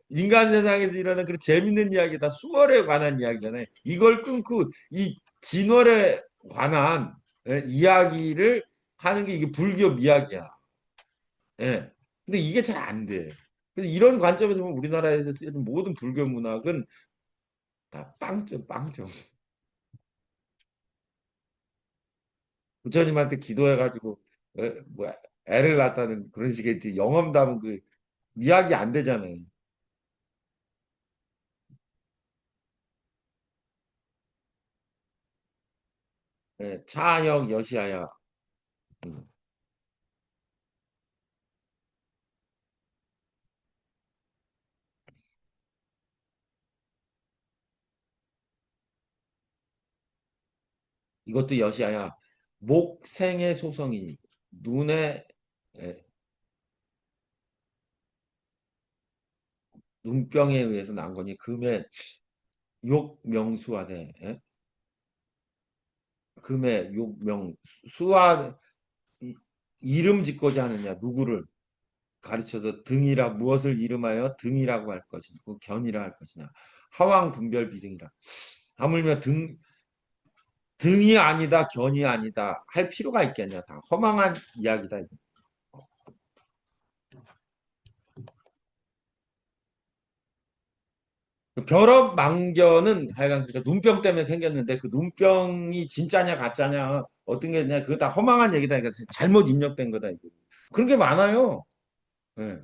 인간 세상에서 일어나는 그런 재밌는 이야기 다 수월에 관한 이야기잖아요. 이걸 끊고 이 진월에 관한 이야기를 하는 게 이게 불교 미학이야. 예. 근데 이게 잘 안 돼. 그래서 이런 관점에서 보면 우리나라에서 쓰이는 모든 불교 문학은 다 빵점, 빵점. 부처님한테 기도해가지고 뭐 애를 낳았다는 그런 식의 이제 영험 담은 그 미학이 안 되잖아요. 차역 여시아야. 음. 이것도 여시아야. 목생의 소성이 눈에 에, 눈병에 의해서 난 거니 금의 욕명수하되 금의 욕명 수하 이- 이름 짓고자 하느냐 누구를 가르쳐서 등이라 무엇을 이름하여 등이라고 할 것이고 견이라 할 것이냐 하왕 분별 비등이라 하물며 등이 아니다 견이 아니다 할 필요가 있겠냐 다 허망한 이야기다 이거. 그 벼럽 망견은 하여간 그러니까 눈병 때문에 생겼는데 그 눈병이 진짜냐 가짜냐 어떤 게냐 그거 다 허망한 얘기다 그러니까 잘못 입력된 거다 이거. 그런 게 많아요. 예.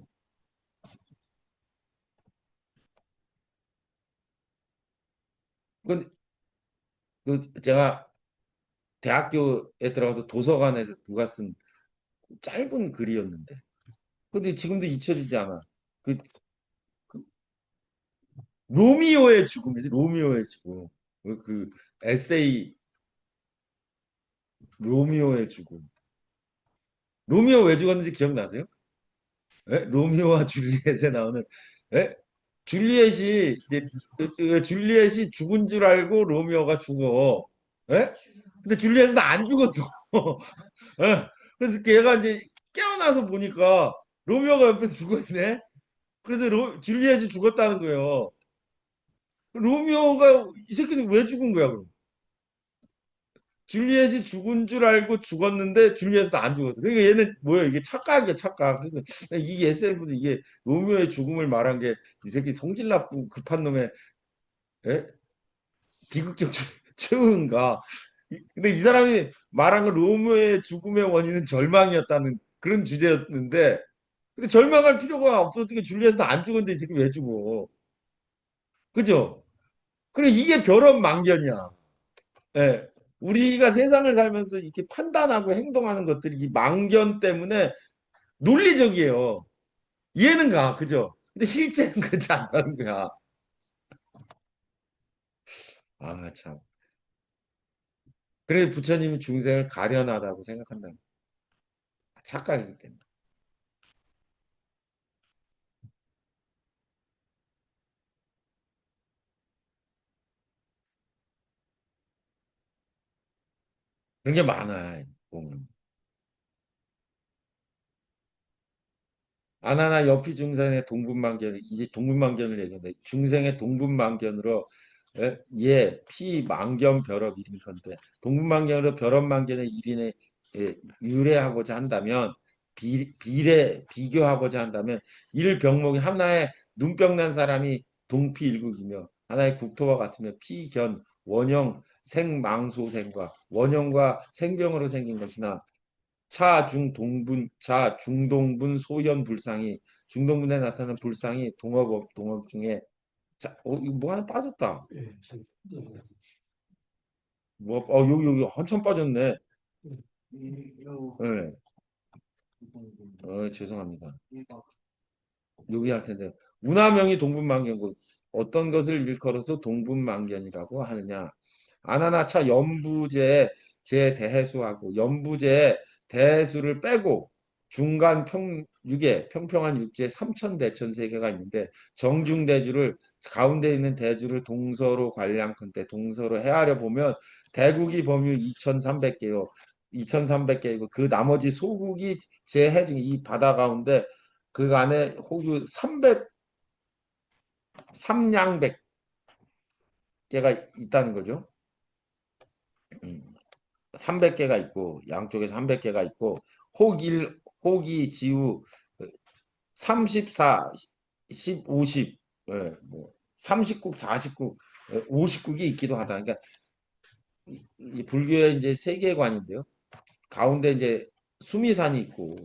그, 제가 대학교에 들어가서 도서관에서 누가 쓴 짧은 글이었는데 근데 지금도 잊혀지지 않아. 그, 그 로미오의 죽음이지 로미오의 죽음. 그 에세이 로미오의 죽음. 로미오 왜 죽었는지 기억나세요? 로미오와 줄리엣에 나오는 예? 줄리엣이 이제 줄리엣이 죽은 줄 알고 로미오가 죽어. 예? 근데 줄리엣은 안 죽었어. 예? 그래서 걔가 이제 깨어나서 보니까 로미오가 옆에서 죽어 있네. 그래서 줄리엣이 죽었다는 거예요. 로미오가 이 새끼는 왜 죽은 거야, 그럼? 줄리엣이 죽은 줄 알고 죽었는데 줄리엣은 안 죽었어. 그러니까 얘는 뭐야 이게 착각이야 착각. 그래서 이 SL도 이게 로미오의 죽음을 말한 게 이 새끼 성질 나쁘고 급한 놈의 에? 비극적 최후인가. 근데 이 사람이 말한 건 로미오의 죽음의 원인은 절망이었다는 그런 주제였는데 근데 절망할 필요가 없었던 게 줄리엣은 안 죽었는데 이 새끼 왜 죽어? 그죠? 그래 이게 벼런 망견이야. 예. 우리가 세상을 살면서 이렇게 판단하고 행동하는 것들이 이 망견 때문에 논리적이에요. 이해는 가, 그죠? 근데 실제는 그렇지 않다는 거야. 아, 참. 그래 부처님이 중생을 가련하다고 생각한다. 착각이기 때문에. 그런 게 많아, 보면. 아나나 여피 중생의 동분만견, 이제 동분만견을 얘기한다. 중생의 동분만견으로 피만견 별업 일인건데 동분만견으로 별업만견의 일인에 유래하고자 한다면 비교하고자 한다면 일병목이 하나의 눈병 난 사람이 동피일국이며 하나의 국토와 같으며 피견 원형 생망소생과 원형과 생병으로 생긴 것이나 차 중동분 소현 불상이 중동분에 나타나는 불상이 동업 중에 이거 뭐 하나 빠졌다. 예, 참. 여기 한참 빠졌네. 네. 죄송합니다. 여기 할 텐데 문화명이 동분만견고 어떤 것을 일컬어서 동분만견이라고 하느냐. 아나나차 연부제 제 대해수하고 연부제 대해수를 빼고 중간 육에 평평한 육지에 삼천대천 세계가 있는데 정중대주를 가운데 있는 대주를 동서로 관량컨대 동서로 헤아려 보면 대국이 범유 2,300개요. 2,300개이고 그 나머지 소국이 제해 중에 이 바다 가운데 그 안에 호주 3양백 개가 있다는 거죠. 300개가 있고 양쪽에 300개가 있고 호기 지우 34, 10, 50, 뭐 30국, 40국, 50국이 있기도 하다. 그러니까 이 불교의 이제 세계관인데요. 가운데 이제 수미산이 있고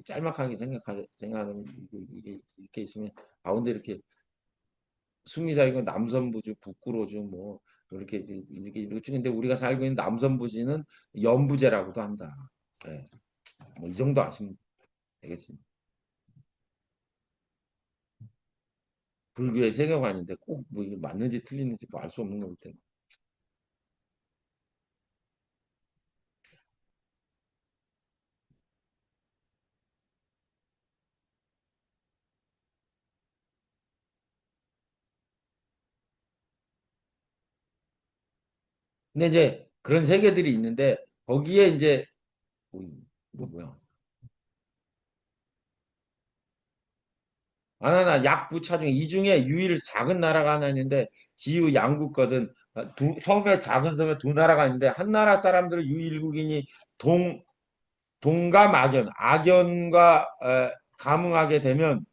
짤막하게 생각하는 이게 이렇게 있으면 가운데 이렇게 수미사이고 남선부주, 북구로주 뭐 이렇게 중인데 우리가 살고 있는 남선부지는 연부제라고도 한다. 예. 뭐 이 정도 아시면 되겠습니다. 불교의 세계관인데 꼭 뭐 이게 맞는지 틀리는지 뭐 알 수 없는 거기 때문에. 근데 이제 그런 세계들이 있는데 거기에 이제 이거 뭐야? 하나나 약부차 중에 이 중에 유일 작은 나라가 하나 있는데 지유 양국거든. 섬에 작은 섬에 두 나라가 있는데 한 나라 사람들은 유일국인이 동과 악연과 감응하게 되면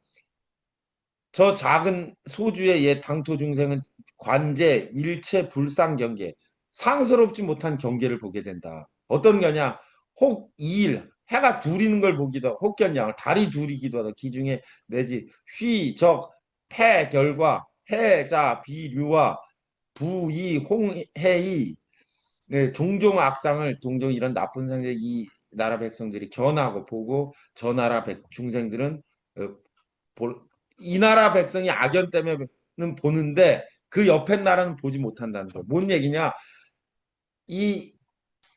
저 작은 소주의 옛 당토 중생은 관제 일체 불상 경계 상스럽지 못한 경계를 보게 된다. 어떤 거냐? 혹 이일 해가 둘이는 걸 보기도 하고 혹견양 달이 둘이기도 하다. 기중에 내지 휘적 폐결과 해자 비류와 부이 홍해이 종종 악상을 종종 이런 나쁜 상제 이 나라 백성들이 견하고 보고 저 나라 중생들은 어, 이 나라 백성이 악연 때문에는 보는데 그 옆에 나라는 보지 못한다는 거. 뭔 얘기냐? 이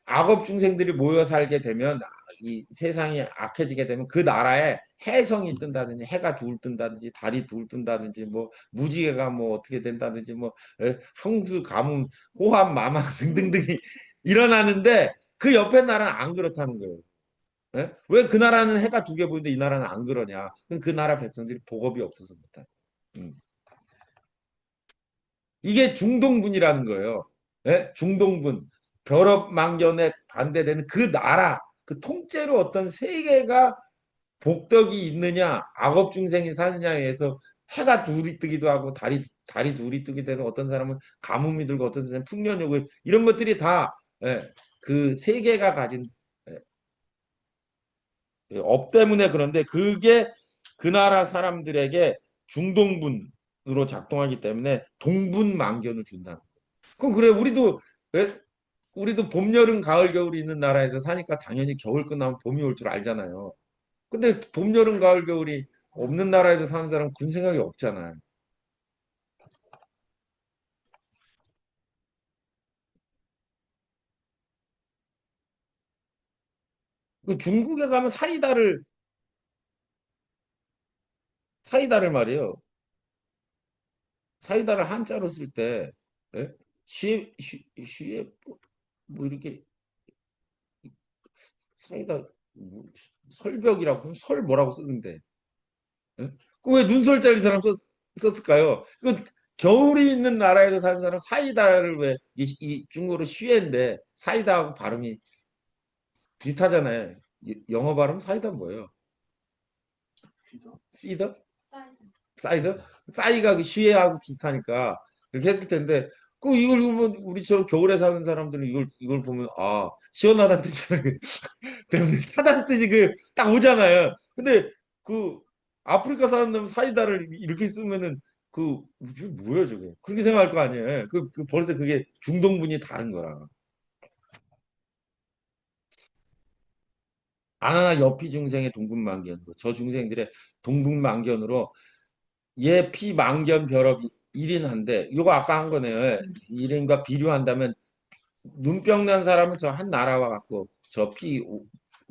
악업 중생들이 모여 살게 되면 이 세상이 악해지게 되면 그 나라에 해성이 뜬다든지 해가 둘 뜬다든지 달이 둘 뜬다든지 뭐 무지개가 뭐 어떻게 된다든지 뭐 홍수 가뭄 호환 마망 등등등이 일어나는데 그 옆에 나라는 안 그렇다는 거예요. 왜 그 나라는 해가 두 개 보이는데 이 나라는 안 그러냐? 그 나라 백성들이 복업이 없어서 그렇다. 음. 이게 중동분이라는 거예요. 중동분. 벼럽망견에 반대되는 그 나라, 그 통째로 어떤 세계가 복덕이 있느냐, 악업 중생이 사느냐에 의해서 해가 둘이 뜨기도 하고 달이 둘이 뜨기도 해서 어떤 사람은 가뭄이 들고 어떤 사람은 풍년이 오고 이런 것들이 다 그 세계가 가진 업 때문에 그런데 그게 그 나라 사람들에게 중동분으로 작동하기 때문에 동분만견을 준다. 그럼 그래 우리도 우리도 봄, 여름, 가을, 겨울이 있는 나라에서 사니까 당연히 겨울 끝나면 봄이 올 줄 알잖아요. 근데 봄, 여름, 가을, 겨울이 없는 나라에서 사는 사람은 그런 생각이 없잖아요. 그 중국에 가면 사이다를 말이에요. 사이다를 한자로 쓸 때, 예? 쉬에, 뭐 이렇게 사이다, 뭐, 설벽이라고, 설 뭐라고 쓰는데, 예? 그왜 눈설 자리 사람 썼을까요? 그 겨울이 있는 나라에서 사는 사람 사이다를 왜, 이 중국어로 쉬인데 사이다하고 발음이 비슷하잖아요. 영어 발음 사이다 뭐예요? 시더? 사이드? 싸이가 그 쉬에하고 비슷하니까 그렇게 했을 텐데 그 이걸 보면 우리처럼 겨울에 사는 사람들은 이걸 보면 아 시원하다는 뜻이잖아요. 때문에 차다는 뜻이 그 딱 오잖아요. 근데 그 아프리카 사는 놈 사이다를 이렇게 쓰면은 이게 뭐야 저게 그렇게 생각할 거 아니에요. 벌써 그게 중동분이 다른 거라. 아나나 여피 중생의 동분만견으로 저 중생들의 동분만견으로 얘 피망견 벼럽이 1인한데 요거 아까 한 거네요. 1인과 비교한다면 눈병 난 사람은 저 한 나라와 같고 저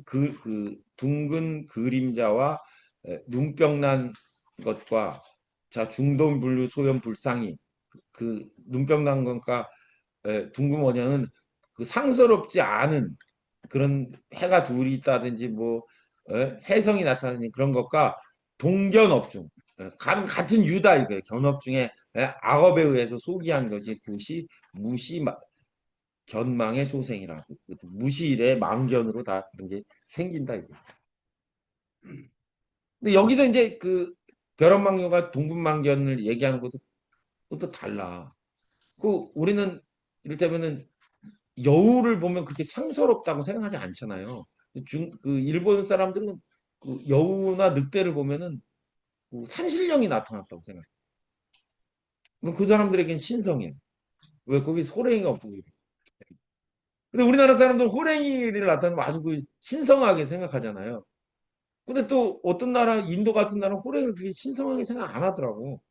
그 둥근 그림자와 눈병 난 것과 자 중동 분류 소염 불상이 그 눈병 난 것과 둥근 원형은 그 상서롭지 않은 그런 해가 둘이 있다든지 뭐 해성이 나타나는 그런 것과 동견업중 같은 유다 이거예요. 견업 중에 악업에 의해서 소기한 것이 굿이 무시 견망의 소생이라고 무시일의 망견으로 다 그런 게 생긴다 이거. 근데 여기서 이제 그 벼런망견과 동분망견을 얘기하는 것도 또 달라. 그 우리는 이를테면은 여우를 보면 그렇게 상서롭다고 생각하지 않잖아요. 그 일본 사람들은 그 여우나 늑대를 보면은 그 산신령이 나타났다고 생각해요. 그럼 그 사람들에겐 신성해. 왜 거기 호랭이가 없고 그래. 근데 우리나라 사람들은 호랭이를 나타내면 아주 그 신성하게 생각하잖아요. 근데 또 어떤 나라, 인도 같은 나라는 호랭이를 그렇게 신성하게 생각 안 하더라고.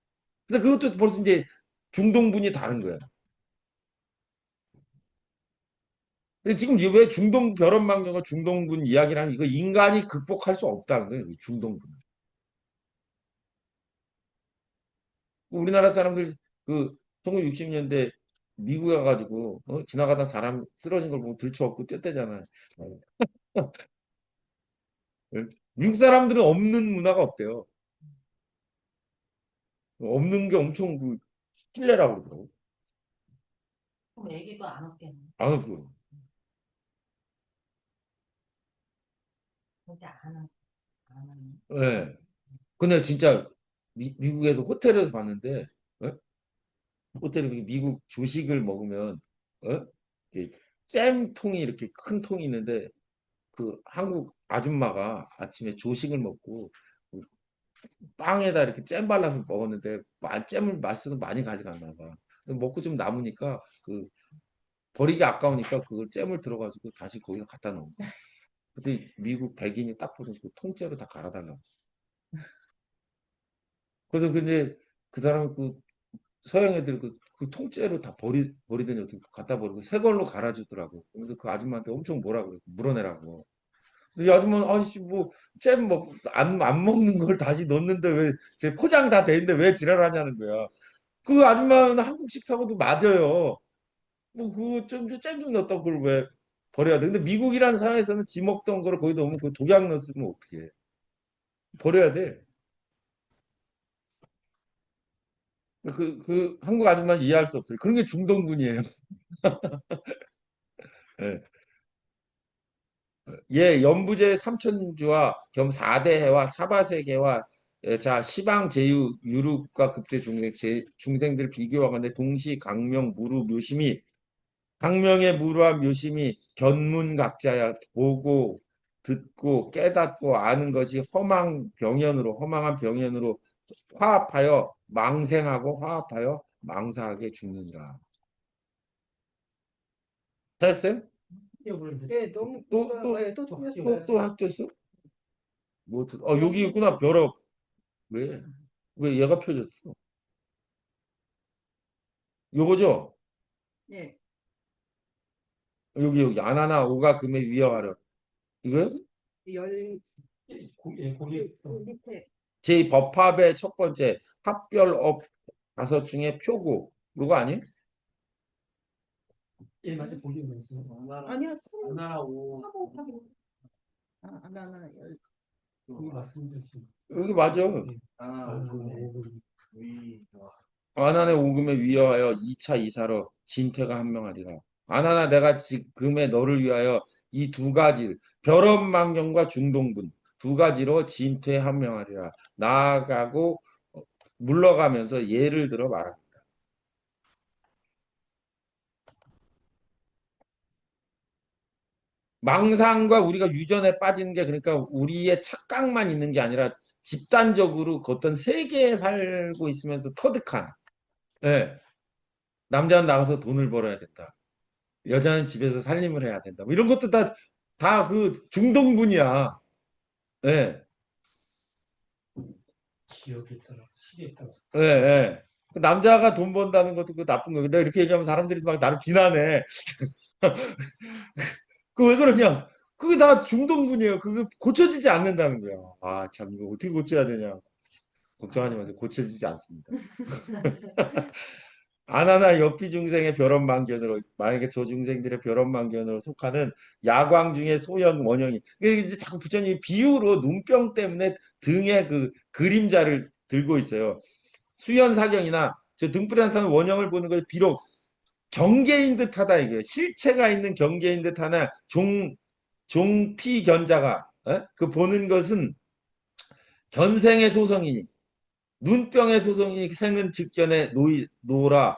근데 그것도 벌써 이제 중동분이 다른 거야. 근데 지금 왜 중동 벼런망경과 중동분 이야기라면 이거 인간이 극복할 수 없다는 거예요. 중동분. 우리나라 사람들 그 1960년대 미국에 가가지고 지나가다 사람 쓰러진 걸 보고 들쳐업고 뛰었대잖아요. 미국 사람들은 없는 문화가 없대요. 없는 게 엄청 그 신뢰라고 그러더라고. 그럼 애기도 안 없겠네. 안 없고. 그렇게 안 하는. 예. 근데 진짜 미국에서 호텔에서 봤는데 호텔에 미국 조식을 먹으면 어? 이렇게 잼통이 이렇게 큰 통이 있는데 그 한국 아줌마가 아침에 조식을 먹고 그 빵에다 이렇게 잼 발라서 먹었는데 잼을 맛있어서 많이 가져갔나 봐. 근데 먹고 좀 남으니까 그 버리기 아까우니까 그걸 잼을 들어가지고 다시 거기다 갖다 놓은 거야. 근데 미국 백인이 딱 보는 그 통째로 다 갈아달라고. 그래서 근데 그 사람 그 서양 애들 그 통째로 다 버리더니 어떻게 갖다 버리고 새 걸로 갈아주더라고. 그래서 그 아줌마한테 엄청 뭐라 그래. 물어내라고. 근데 이 아줌마는 아저씨 뭐잼먹안 먹는 걸 다시 넣는데 왜 제 포장 다 돼 있는데 왜 지랄하냐는 거야. 그 아줌마는 한국식 사고도 맞아요. 뭐 그거 잼좀 넣었다고 그걸 왜 버려야 돼. 근데 미국이라는 사회에서는 지 먹던 거를 거기다 오면 그 독약 넣었으면 어떻게 해. 버려야 돼. 그 한국 아줌마는 이해할 수 없어요. 그런 게 중동분이에요. 예. 예, 연부제 삼천주와 겸 4대 해와 사바세계와 자 시방 제유 유룹과 급제 중생들 비교하건대 동시 강명 무루 묘심이 강명의 무루와 묘심이 견문각자야 보고 듣고 깨닫고 아는 것이 허망한 병연으로 화합하여 망생하고 화합하여 망사하게 죽느니라. 됐어요? 뛰어버렸는데. 네, 너무 또, 뭔가 또, 네, 또 또 틀렸어요. 또 학됐어? 뭐, 여기 있구나, 벼락. 왜? 왜 얘가 펴졌어? 요거죠? 예, 여기, 아나나 오가 금에 위여하려. 이거요? 열 고기 밑에 제 법합의 첫 번째 합별업 5중에 표구. 요거 아니에요? 예 맞아 고기 넣었어. 아니야 하나 오 사고 아나나 열 고기 맞습니다 지금. 여기 맞아. 하나 오금 위 아나네 오금에 위하여 2차 이사로 진퇴가 한명하리라. 아나나 내가 지금에 너를 위하여 이 두 가지 벼런망경과 중동분 두 가지로 진퇴 한명하리라. 나아가고 물러가면서 예를 들어 말한다. 망상과 우리가 유전에 빠지는 게 그러니까 우리의 착각만 있는 게 아니라 집단적으로 그 어떤 세계에 살고 있으면서 터득한 예, 남자는 나가서 돈을 벌어야 된다. 여자는 집에서 살림을 해야 된다. 뭐 이런 것도 다 그 중동분이야. 예, 지역에 따라서 시대에 따라서. 예, 예. 그 남자가 돈 번다는 것도 그 나쁜 거고. 내가 이렇게 얘기하면 사람들이 막 나를 비난해. 그 왜 그러냐? 그게 다 중동분이에요. 그거 고쳐지지 않는다는 거야. 아, 참, 이거 어떻게 고쳐야 되냐. 걱정하지 마세요. 고쳐지지 않습니다. 아나나 옆이 중생의 벼런망견으로 만약에 저 중생들의 벼런망견으로 속하는 야광 중에 소형 원형이 이게 이제 자꾸 부처님이 비유로 눈병 때문에 등에 그 그림자를 들고 있어요. 수연사경이나 저 등불에 나타나는 원형을 보는 것이 비록 경계인 듯하다 이게 실체가 있는 경계인 듯하나 종피견자가 그 보는 것은 견생의 소성이니 눈병의 소성이 생은 직견에 노라.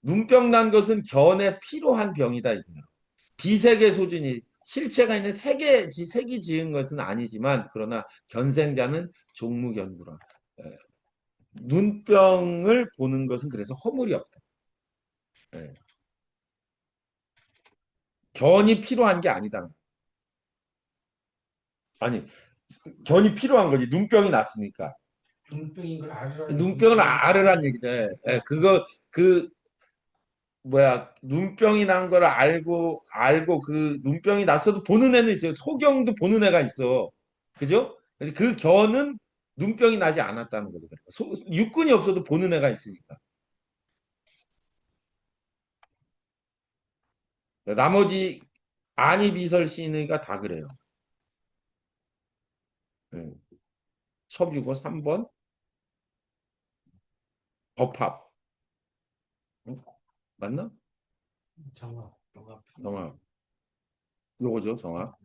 눈병 난 것은 견에 필요한 병이다. 이거예요. 비색의 소진이 실체가 있는 색이 지은 것은 아니지만 그러나 견생자는 종무견구라. 예. 눈병을 보는 것은 그래서 허물이 없다. 예. 견이 필요한 게 아니다. 아니, 견이 필요한 거지. 눈병이 났으니까. 눈병인 걸 알으라. 눈병은 알으란 얘기죠. 예, 그거 그 뭐야 눈병이 난 걸 알고 그 눈병이 났어도 보는 애는 있어요. 소경도 보는 애가 있어. 그죠? 근데 그 견은 눈병이 나지 않았다는 거죠. 그러니까 육군이 없어도 보는 애가 있으니까. 나머지 안이비설 시인의가 다 그래요. 네. 첩유고 3번 법합. 응? 맞나? 정화. 정합. 요거죠, 정합.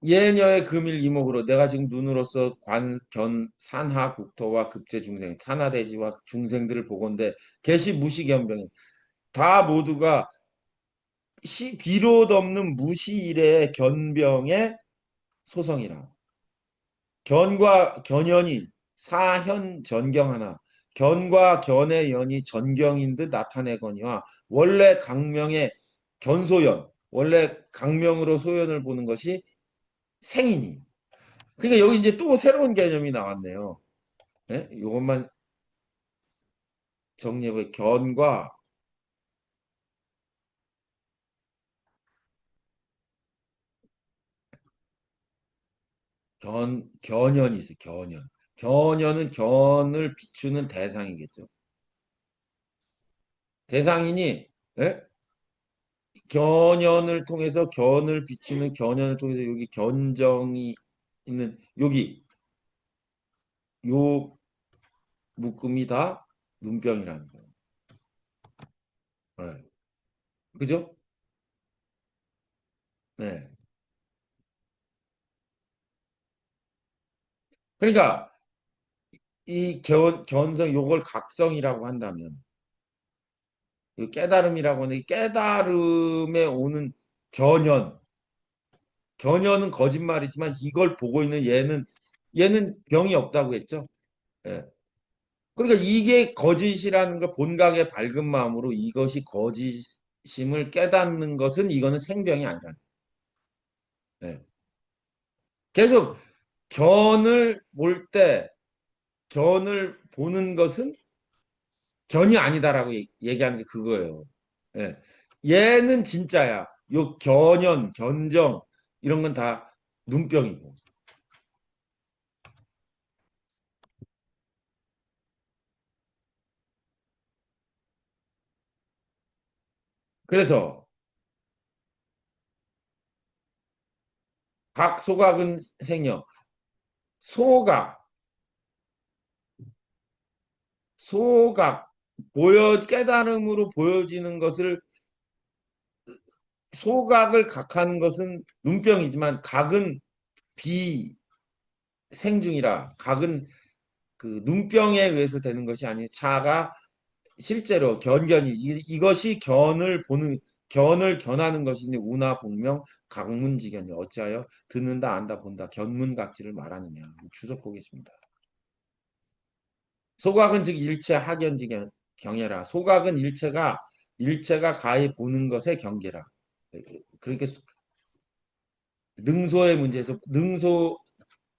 예녀의 금일 이목으로 내가 지금 눈으로서 견 산하 국토와 급제 중생 산하대지와 중생들을 보건대 개시 무시견병이 다 모두가 비롯 없는 무시일의 견병의 소성이라. 견과 견연이 사현 전경하나 견과 견의 연이 전경인 듯 나타내거니와 원래 강명의 견소연 원래 강명으로 소연을 보는 것이 생이니. 그러니까 여기 이제 또 새로운 개념이 나왔네요. 네? 이것만 정리해보면 견연이 있어요. 견연. 견연은 견을 비추는 대상이겠죠. 대상이니 예? 견연을 통해서 견을 비추는 견연을 통해서 여기 견정이 있는 여기 요 묶음이 다 눈병이라는 거예요. 네. 그죠? 네. 그러니까 이 견성 요걸 각성이라고 한다면 이 깨달음이라고 하는 이 깨달음에 오는 견연 견연은 거짓말이지만 이걸 보고 있는 얘는 병이 없다고 했죠. 예. 그러니까 이게 거짓이라는 걸 본각의 밝은 마음으로 이것이 거짓임을 깨닫는 것은 이거는 생병이 아니라. 네. 계속 견을 볼 때 견을 보는 것은 견이 아니다라고 얘기하는 게 그거예요. 예. 얘는 진짜야. 요 견연, 견정 이런 건 다 눈병이고. 그래서 각 소각은 생여. 소각, 소각 깨달음으로 보여지는 것을 소각을 각하는 것은 눈병이지만 각은 비생중이라 각은 그 눈병에 의해서 되는 것이 아니 차가 실제로 견견이 이것이 견을 견하는 것이니 우나 복명 각문지견이 어찌하여 듣는다 안다 본다 견문각지를 말하느냐 주석 보겠습니다. 소각은 즉 일체 하견지견 경애라. 소각은 일체가 가히 보는 것의 경계라. 그러니까 능소의 문제에서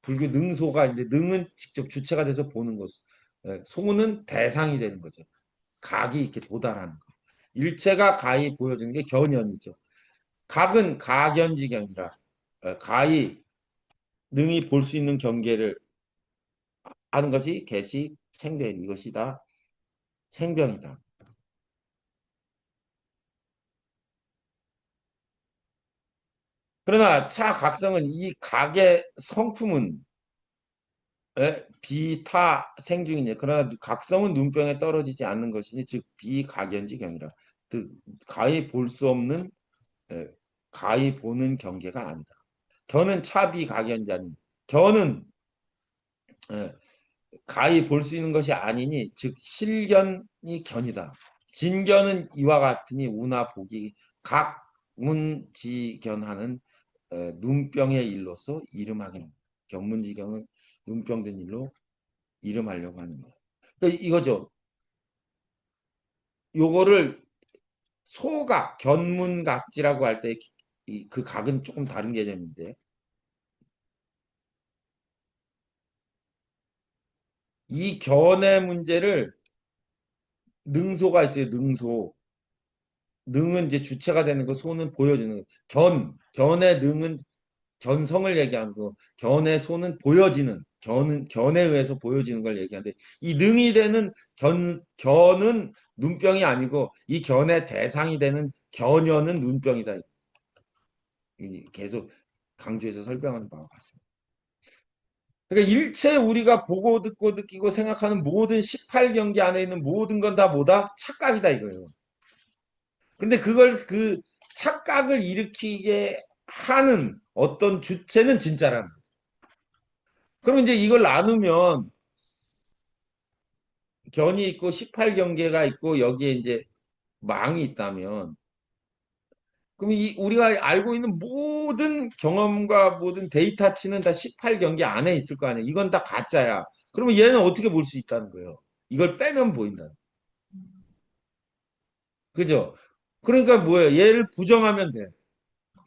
불교 능소가 있는데 능은 직접 주체가 돼서 보는 것. 소는 대상이 되는 거죠. 각이 이렇게 도달하는 거. 일체가 가히 보여지는 게 견연이죠. 각은 가견지견이라 가히 능히 볼 수 있는 경계를 하는 것이 개시 생병 이것이 다 생병이다. 그러나 차각성은 이 각의 성품은 비타 생중이냐. 그러나 각성은 눈병에 떨어지지 않는 것이니 즉 비각연지경이라. 즉 가히 볼 수 없는 가히 보는 경계가 아니다. 견은 차비각연자니 견은 가히 볼 수 있는 것이 아니니 즉 실견이 견이다. 진견은 이와 같으니 우나 보기 각문지견하는 눈병의 일로서 이름하기는 견문지경은 눈병된 일로 이름하려고 하는 거예요. 그러니까 이거죠. 요거를 소각, 견문각지라고 할 때 그 각은 조금 다른 개념인데 이 견의 문제를 능소가 있어요. 능소. 능은 이제 주체가 되는 거, 소는 보여지는 거. 견의 능은 견성을 얘기하는 거. 견의 소는 보여지는, 견에 의해서 보여지는 걸 얘기하는데 이 능이 되는 견은 눈병이 아니고 이 견의 대상이 되는 견연은 눈병이다. 계속 강조해서 설명하는 바와 같습니다. 그러니까 일체 우리가 보고 듣고 느끼고 생각하는 모든 18경기 안에 있는 모든 건 다 뭐다? 착각이다 이거예요. 근데 그걸 그 착각을 일으키게 하는 어떤 주체는 진짜라는 거죠. 그럼 이제 이걸 나누면 견이 있고 18경계가 있고 여기에 이제 망이 있다면 그럼 우리가 알고 있는 모든 경험과 모든 데이터치는 다 18경계 안에 있을 거 아니에요. 이건 다 가짜야. 그러면 얘는 어떻게 볼 수 있다는 거예요. 이걸 빼면 보인다. 그죠? 그러니까 뭐예요? 얘를 부정하면 돼.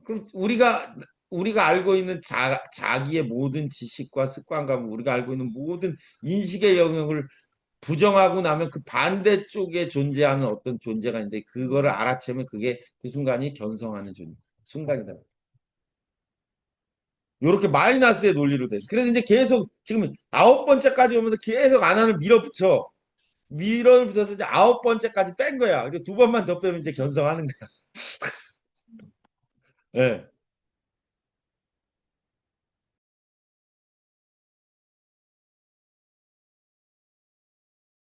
그럼 우리가 알고 있는 자기의 모든 지식과 습관과 우리가 알고 있는 모든 인식의 영역을 부정하고 나면 그 반대쪽에 존재하는 어떤 존재가 있는데 그거를 알아채면 그게 그 순간이 견성하는 순간이다. 요렇게 마이너스의 논리로 돼. 그래서 이제 계속 지금 9번째까지 오면서 계속 안 하는 밀어붙여서 이제 9번째까지 뺀 거야. 그리고 2번만 더 빼면 이제 견성하는 거야. 예.